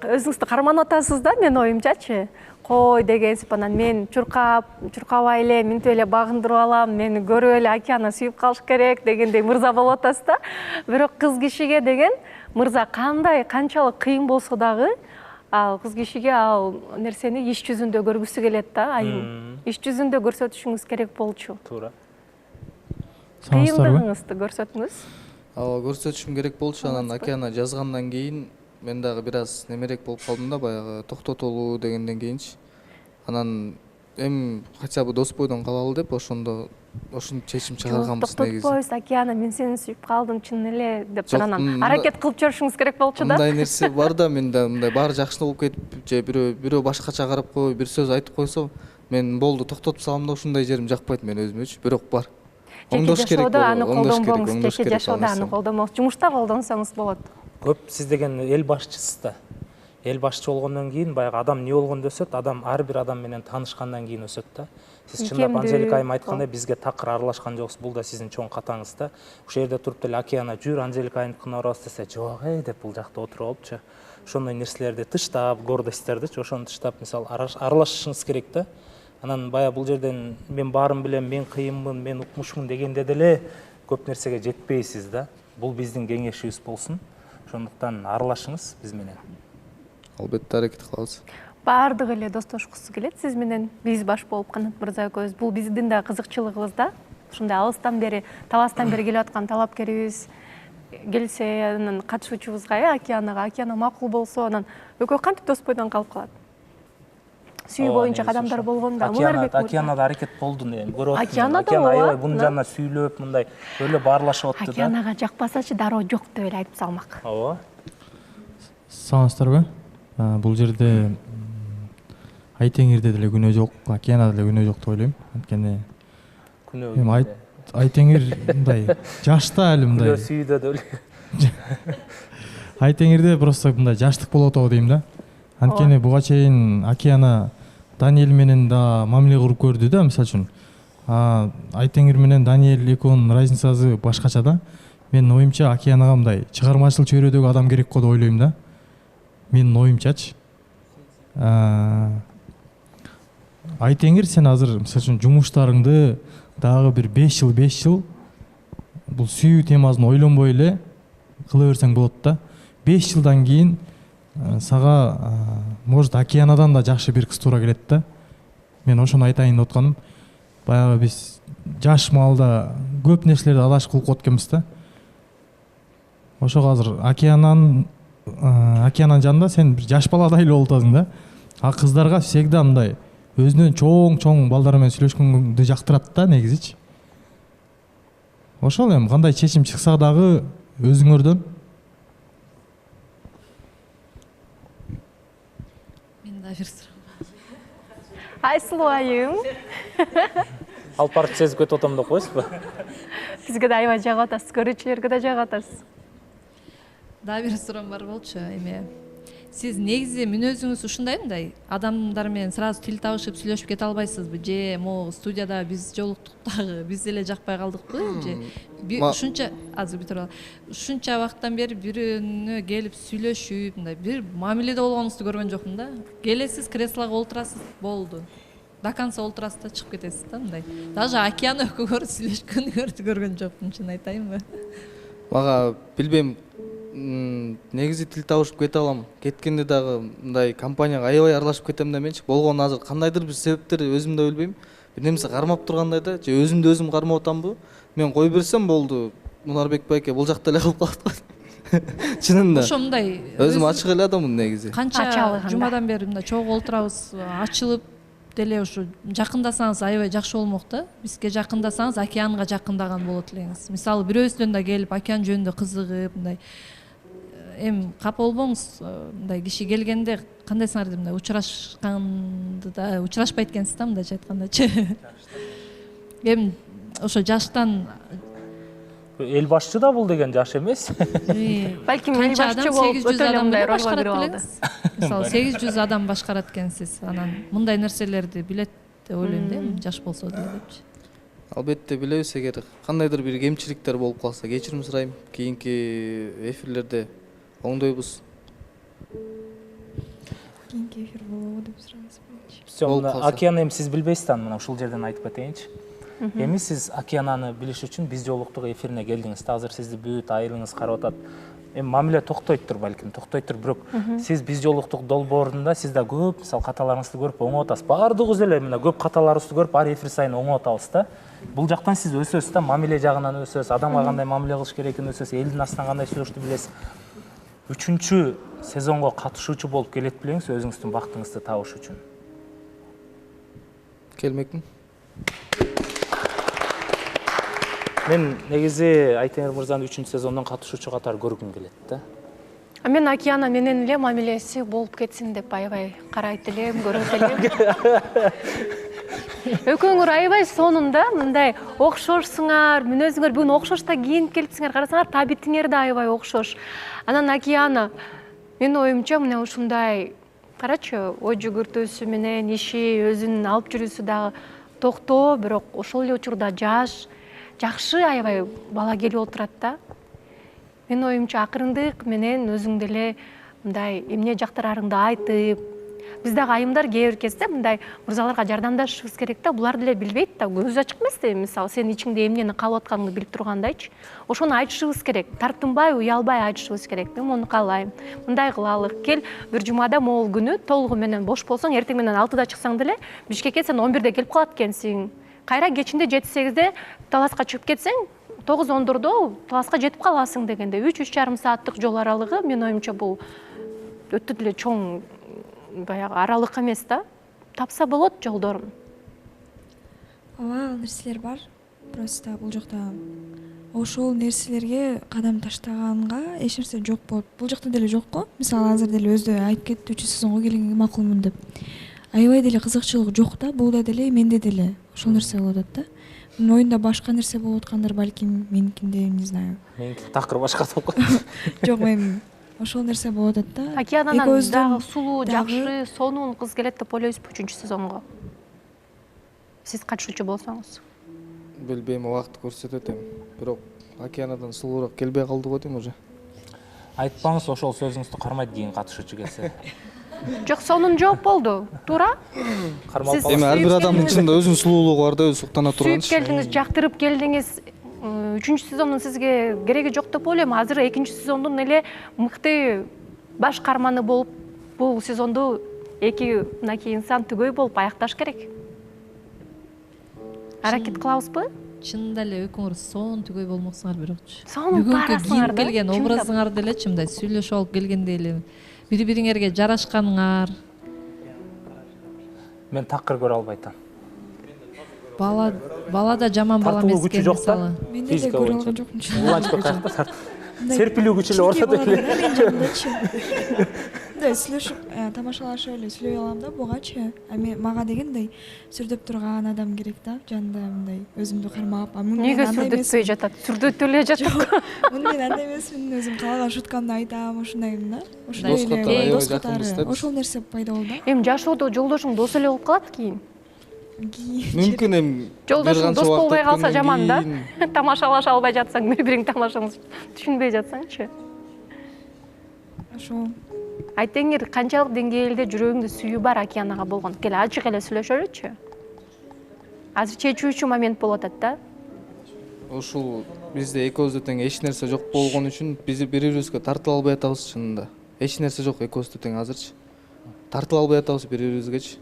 S2: өзүңүздү карманып атасыз да, менин оюмчачы. Кой дегенсип, анан мен чуркабай эле, минтип эле багындырып алам, мени көрүп эле Океана сүйүп калыш керек дегендей мырза болуп атасыз да. Бирок кыз кишиге деген мырза канчалык кыйын болсо дагы, ал кыз кишиге ал нерсени иш жүзүндө көргүсү келет да, айым. Иш жүзүндө көрсөтүшүңүз керек болчу.
S1: Туура.
S2: Кыйындыгыңызды көрсөтүңүз.
S18: Ооба, көрсөтүшүм керек болчу. Анан Океана жазгандан кийин мен дагы бир аз немерек болуп калдым да, баягы токтотолуу дегенден кийинчи. Анан эми хотя бы дос бойдон калалы деп ошондо ошентип чечим чыгарганбыз негизи.
S2: Токтотпойбуз, Океана, мен сени сүйүп калдым чын эле деп анан аракет кылып жүрүшүңүз керек болчу да.
S18: Мындай нерсе бар да, менде мындай баары жакшы болуп кетип, же бирөө башкача карап коюп, бир сөз айтып койсо, мен болду токтотуп салам да, ушундай жерим жакпайт мен өзүмөчү, бирок бар.
S2: Жеке жашоодо аны колдонбоңуз, жеке жашоодо аны колдонбоңуз, жумушта колдонсоңуз болот.
S1: Көп сиз деген эл башчысыз да. Эл башчы болгондон кийин баягы адам эмне болгондо өсөт, ар бир адам менен таанышкандан кийин өсөт да. Сиз чындап Анжелика айым айткандай бизге такыр аралашкан жоксуз, бул да сиздин чоң катаңыз да. Ошол жерде туруп деле Океана жүр Анжелика айымдыкына барабыз десе, жок деп бул жакта отуруп алыпчы. Ошондой нерселерди тыштап, гордостьтердичи ошону тыштап, мисалы аралашышыңыз керек да. Анан баягы бул жерден мен баарын билем, мен кыйынмын, мен укмушмун дегенде деле көп нерсеге жетпейсиз да. Бул биздин кеңешибиз болсун. Ошондуктан аралашыңыз биз менен.
S18: Албетте аракет кылабыз.
S2: Баардыгы эле достошкусу келет сиз менен. Биз баш болуп Канат мырза экөөбүз. Бул биздин да кызыкчылыгыбыз да. Ушундай алыстан бери, Таластан бери келип аткан талапкерибиз келсе, анан катышуучубузга, Океанага, Океана макул болсо, анан экөө кантип дос бойдон калып калат. Сүйүү боюнча кадамдар болгондо,
S1: Океанада аракет болду, көрүп атам.
S2: Океанада
S1: аябай бунун жанына сүйлөп, мындай өлө баарлашып атты да.
S2: Океанага жакпасачы дароо жок деп эле айтып салмак.
S1: Ооба.
S10: Саламатсыздарбы? Бул жерде Айтеңерде деле күнөө жок, Океанада деле күнөө жок деп ойлойм. Анткени эми Айтеңер мындай жашта эле мындай.
S1: Сүйдө деле.
S10: Айтеңерде просто мындай жаштык болот атабы дейм да. Анткени буга чейин Океана Даниэль менен да мамиле куруп көрдү да, мисалы үчүн. Айтеңер менен Даниэль экөөнүн разницасы башкача да. Менин оюмча Океанага мындай чыгармачылык чөйрөдөгү адам керек го деп ойлойм да. Менин оюмчачы. Айтеңер, сен азыр мисалы үчүн жумуштарыңды дагы бир 5 жыл бул сүйүү темасын ойлонбой эле кыла берсең болот да. 5 жылдан кийин сага может Океанадан да жакшы бир кыз туура келет да. Мен ошону айтайын деп атканым. баягы биз жаш маалда көп нерселерди адашып кылып коет экенбиз да. Ошого азыр океананын жанында сен бир жаш баладай эле болуп атасың да. А кыздарга всегда мындай өзүнөн чоң балдар менен сүйлөшкөндү жактырат да негизичи. Ошол эми кандай чечим чыкса дагы өзүңөрдөн.
S6: Мен да бир суроо.
S2: Айсылуу айым.
S1: Алып барып сезип кетип атам деп коесузбу?
S2: Бизге да аябай жагып атасыз, көрүүчүлөргө да жагып атасыз.
S6: Да бир суроом бар болчу эме. Сиз негизи мүнөзүңүз ушундай мындай адамдар менен сразу тил табышып сүйлөшүп кете албайсызбы? Же могу студияда биз жолуктук дагы биз эле жакпай калдыкпы? Же ушунча азыр бүтүрүп алам. Ушунча убакыттан бери бирөөнү келип сүйлөшүп, мындай бир мамиледе болгонуңузду көргөн жокмун да. Келесиз, креслого олтурасыз, болду. До конца олтурасыз да чыгып кетесиз да мындай. Даже океан өкүгөр сүйлөшкөндөрдү көргөн жокмун, чын айтайынбы?
S18: Мага билбейм, негизи тил табышып кете алам. Кеткенде дагы мындай компанияга аябай аралашып кетем да менчи. Болгон азыр кандайдыр бир себептер өзүм да билбейм. Бир нерсе кармап тургандай да, же өзүмдү өзүм кармап атамбы? Мен кой берсем болду. Мунарбек байке бул жакта эле калып калат го. Чынында.
S6: Ошо мындай
S18: Өзүм ачык эле адаммын негизи.
S6: Канча жумадан бери мындай чогуу олтурабыз, ачылып деле ушу жакындасаңыз аябай жакшы болмок да. Бизге жакындасаңыз океанга жакындаган болот элеңиз. Мисалы бирөөсүнөн да келип океан жөнүндө кызыгып мындай эми капа болбоңуз, мындай киши келгенде кандай сыңар мындай учурашканды да учурашпайт экенсиз да мындайча айткандачы. Эми ошо жаштан
S1: эл башчы да бул деген жаш эмес.
S2: Балким эл башчы болуп өтө эле мындай ролго кирип алды.
S6: Мисалы 800 адам башкарат экенсиз, анан мындай нерселерди билет деп ойлойм да, жаш болсо деле депчи.
S18: Албетте билебиз, эгер кандайдыр бир кемчиликтер болуп калса кечирим сурайм. Кийинки эфирлерде оңдойбуз.
S15: Кийинки эфир болобу деп сурайсызбы?
S1: Все, океан эми сиз билбейсиз да, мына ушул жерден айтып кетейинчи. Эми сиз океананы билиш үчүн биз жолуктук эфирине келдиңиз. Азыр сизди бүт айылыңыз карап атат. Эми мамиле токтойтур балким, токтойтур, бирок сиз биз жолуктук долбоорунда сиз да көп мисалы каталарыңызды көрүп оңоп атасыз. Баардыгыбыз эле мына көп каталарыбызды көрүп ар эфир сайын оңоп атабыз да. Бул жактан сиз өсөсүз да, мамиле жагынан өсөсүз, адамга кандай мамиле кылыш керекин өсөсүз, элдин астынан кандай сүйлөшүштү билесиз. 3-чү сезонго катышуучу болуп келет белеңиз өзүңүздүн бактыңызды табыш үчүн.
S18: Келмекмин.
S1: Мен негизи Айтемир мырзаны 3-чү сезондон катышуучу катары көргүм келет да.
S2: Мен океана менен эле мамилеси болуп кетсин деп аябай карайт элем, көрөт элем. Экөөңөр аябай сонунда мындай окшошсуңар, мүнөзүңөр бүгүн окшош да кийинип келипсиңер, карасаңар табитиңер да аябай окшош. Анан океана менин оюмча мына ушундай карачы, ой жүгүртүүсү менен иши өзүнүн алып жүрүүсү дагы токтоо, бирок ошол эле учурда жаш, жакшы аябай бала келип отурат да. Менин оюмча акырындык менен өзүң деле мындай эмне жактырарыңды айтып, биз дагы айымдар кээ бир кезде мындай мырзаларга жардамдашышыбыз керек да, булар деле билбейт да, көзү ачык эмес да, мисалы сен ичиңде эмнени каалап атканыңды билип тургандайчы. Ошону айтышыбыз керек, тартынбай, уялбай айтышыбыз керек. Мен муну каалайм. Мындай кылалы, кел бир жумада могул күнү толугу менен бош болсоң, эртең менен 6-да чыксаң деле Бишкекке сен 11-де келип калат экенсиң. Кайра кечинде 7-8-де таласка чыгып кетсең, 9-10-дордо таласка жетип каласың дегенде 3-3,5 сааттык жол аралыгы менин оюмча бул өтө деле чоң баягы аралык эмес да. Тапса болот жолдорун.
S15: Ооба, ал нерселер бар. Просто бул жакта ошол нерселерге кадам таштаганга эч нерсе жок болот. Бул жакта деле жок го. Мисалы азыр деле өзү айтып кетти, 3 сезонго келгенге макулмун деп. Аябай деле кызыкчылык жок да, булда деле, менде деле ошол нерсе болуп атат да. Менин оюмда башка нерсе болуп аткандыр, балким меникинде, не знаю.
S1: Меники такыр башка деп коет.
S15: Жок, мен ошол нерсе болуп атат да.
S2: Океананан дагы сулуу, жакшы, сонун кыз келет деп ойлойсузбу 3-чү сезонго? Сиз катышуучу болсоңуз.
S18: Билбейм, убакыт көрсөтөт эми. Бирок океанадан сулуураак келбей калды го дейм уже.
S1: Айтпаңыз, ошол сөзүңүздү кармайт кийин катышуучу келсе.
S2: Жок, сонун жооп болду. Туура?
S18: Эми ар бир адамдын ичинде өзүнүн сулуулугу бар да, өзү суктана турган.
S2: Сүйүп келдиңиз, жактырып келдиңиз. 3-чү сезондун сизге кереги жок деп ойлойм. Азыр 2-чи сезондун эле мыкты баш карманы болуп, бул сезонду 2 мынакей инсан түгөй болуп аякташ керек. аракет кылабызбы?
S6: Чынында эле экөөңөр сонун түгөй болмоксуңар бирокчу.
S2: Сонун
S6: бүгүнкү
S2: барасыңар
S6: кийип
S2: да,
S6: келген
S2: чындап.
S6: образыңар делечи мындай сүйлөшүп алып келгендей эле бири бириңерге жарашканыңар.
S1: Мен такыр көрө албай атам.
S6: Бала да жаман бала эмес экен мисалы.
S15: Мен деле көрө алган жокмун.
S1: Уланчбек каякта тартып. Серпилүү күчү эле ортодо эле.
S15: Мен жанымдачы. Мындай сүйлөшүп, тамашалашып эле сүйлөй алам да бугачы. Мага дегендей сүрдөп турган адам керек да, жанында мындай өзүмдү кармап.
S2: Неге сүрдөтпөй жатат? Сүрдөтүп эле жатат.
S15: Мен андай эмесмин, өзүм каалаган шуткамды айтам, ошондаймын да.
S18: Дос катары, аябай жакынбыз да.
S15: Ошол нерсе пайда болду.
S2: Эми жашоодо жолдошуң дос эле болуп калат кийин.
S18: Мүмкүн эми
S2: Жолдошуң дос болбой калса жаман да. Тамашалаша албай жатсаң, бири-бириң тамашаңыз түшүнбөй жатсаңчы.
S15: Ошо.
S2: Айтеңер канчалык деңгээлде жүрөгүңдө сүйүү бар Океанага болгон? Кел ачык эле сүйлөшөлүчү. Азыр чечүүчү момент болуп атат да.
S18: ушул бизде экөөбүздө тең эч нерсе жок болгон үчүн биз бири-бирибизге тартыла албай атабыз чынында. Эч нерсе жок экөөбүздө тең азырчы. Тартыла албай атабыз бири-бирибизгечи.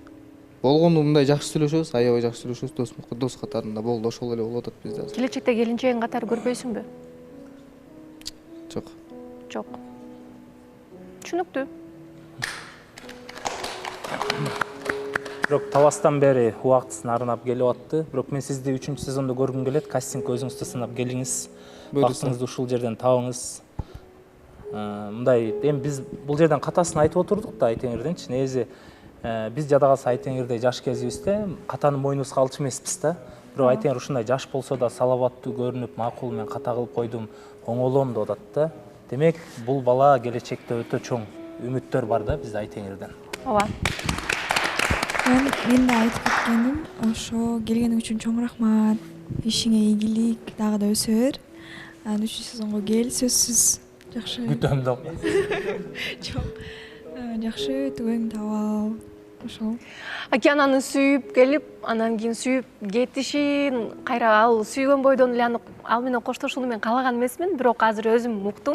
S18: Болгону мындай жакшы сүйлөшөбүз, аябай жакшы сүйлөшөбүз, дос катарында болду, ошол эле болуп атат бизде азыр.
S2: Келечекте келинчегиң катары көрбөйсүңбү?
S18: Жок.
S2: Жок. Түшүнүктүү.
S1: Бирок таластан бери убактысын арнап келип атты. Бирок мен сизди 3-сезондо көргүм келет. Кастингге өзүңүздү сынап келиңиз. Бактыңызды ушул жерден табыңыз. Мындай эми биз бул жерден катасын айтып отурдук да Айтеңирденчи. Негизи биз жада калса Айтеңирдей жаш кезибизде катаны мойнубузга алчу эмеспиз да. Бирок Айтеңир ушундай жаш болсо да салабаттуу көрүнүп, макул мен ката кылып койдум, оңолом деп атат да. Демек, бул бала келечекте өтө чоң үмүттөр бар да бизде Айтеңирден.
S2: Ооба.
S15: Мен да айтып кеткеним, ошо келгениң үчүн чоң рахмат. Ишиңе ийгилик, дагы да өсөр. 3-сезонго кел, сөзсүз. Жакшы.
S1: Күтөм да.
S15: Жок. Жакшы түгөңдү таап ал. Ошол.
S2: Океананы сүйүп келип, анан кийин сүйүп кетишин, кайра ал сүйгөн бойдон эле ал менен коштошууну мен каалаган эмесмин, бирок азыр өзүм уктум,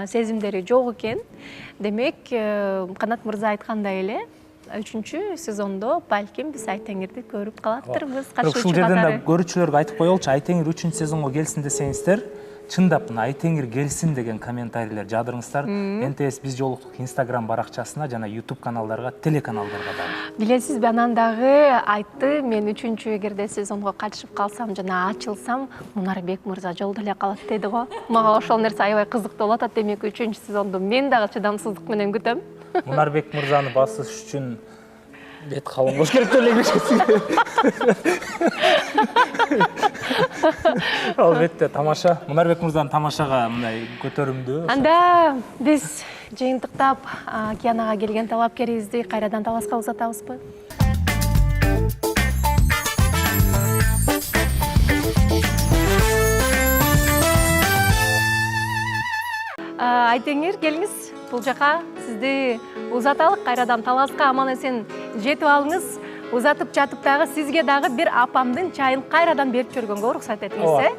S2: сезимдери жок экен. Демек, Канат мырза айткандай эле, 3-сезондо балким биз Айтеңирди көрүп калаттырбыз.
S1: Ушул жерден да көрүүчүлөргө айтып коелучу, Айтеңир 3-сезонго келсин десеңиздер, чындап мына Айтеңир келсин деген комментарийлер жадырыңыздар. НТС биз жолуктук Instagram баракчасына жана YouTube каналдарга, телеканалдарга дагы.
S2: Билесизби, анан дагы айтты, мен 3-эгерде сезонго катышып калсам жана ачылсам, Мунарбек мырза жолдо эле калат деди го. Мага ошол нерсе аябай кызыктуу болуп атат. Демек 3-сезонду мен дагы чыдамсыздык менен күтөм.
S1: Мунарбек мырзаны басыш үчүн бет калың болуш керек деп элебешесиз. Албетте тамаша. Мунарбек мырзаны тамашага мындай көтөрүмдүү.
S2: Анда биз жыйынтыктап Океанага келген талапкерибизди кайрадан таласка узатабызбы? Айтеңир, келиңиз. Бул жака сизди узаталык, кайрадан таласка аман эсен жетип алыңыз. Узатып жатып дагы сизге дагы бир апамдын чайын кайрадан берип жибергөнгө уруксат этиңиз,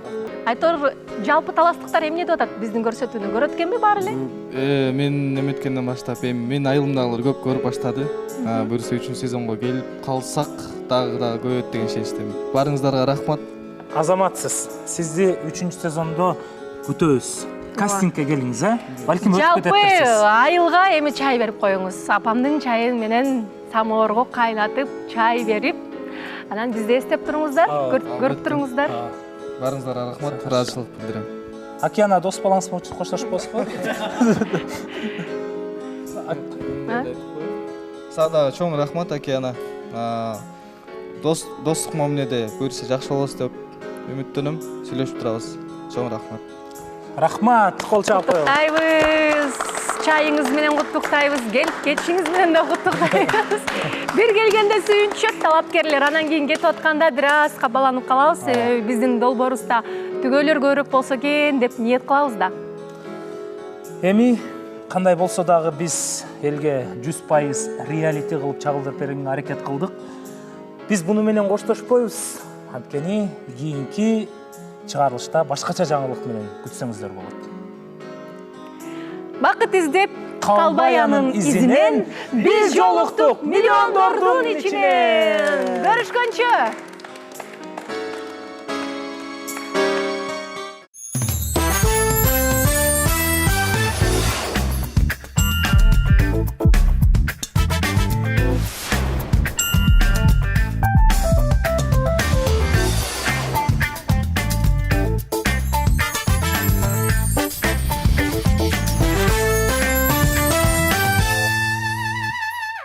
S2: Айтор, жалпы таластыктар эмне деп атат? Биздин көрсөтүүнү көрөт экенби баары эле?
S18: Мен эметкенден баштап эми менин айылымдагылар көп көрүп баштады. Буюрса 3-сезонго келип калсак дагы көбөйөт деген ишеничтемин. Барыңыздарга рахмат.
S1: Азаматсыз. Сизди 3-сезондо күтөбүз. Кастингке келиңиз, Балким өтүп кететсиз.
S2: Жалпы айылга эми чай берип коюңуз. Апамдын чайын менен самоорго кайнатып, чай берип, анан бизди эстеп туруңуздар, көрүп туруңуздар.
S18: Барыңыздарга рахмат, ыраазычылык билдирем.
S1: Океана дос балаңыз менен коштошпосузбу?
S18: Сага чоң рахмат Океана. Достук мамиледе буюрса жакшы болобуз деп үмүттөнөм. Сүйлөшүп турабыз. Чоң рахмат.
S1: Рахмат, кол чаап коелу.
S2: Куттуктайбыз. Чайыңыз менен куттуктайбыз. Келип кетишиңиз менен да куттуктайбыз. Бир келгенде сүйүнчөт талапкерлер, анан кийин кетип атканда бир аз кабаланып калабыз. Биздин долбоорубузда түгөйлөр көрүп болсо экен деп ниет кылабыз да.
S1: Эми кандай болсо дагы биз элге 100% реалити кылып чагылдырып берүүгө аракет кылдык. Биз буну менен коштошпойбуз. Анткени кийинки чыгарылышта башкача жаңылык менен күтсөңүздөр болот.
S2: Бакыт издеп калбай анын изинен биз жолуктук миллиондордун ичинен. Көрүшкөнчө.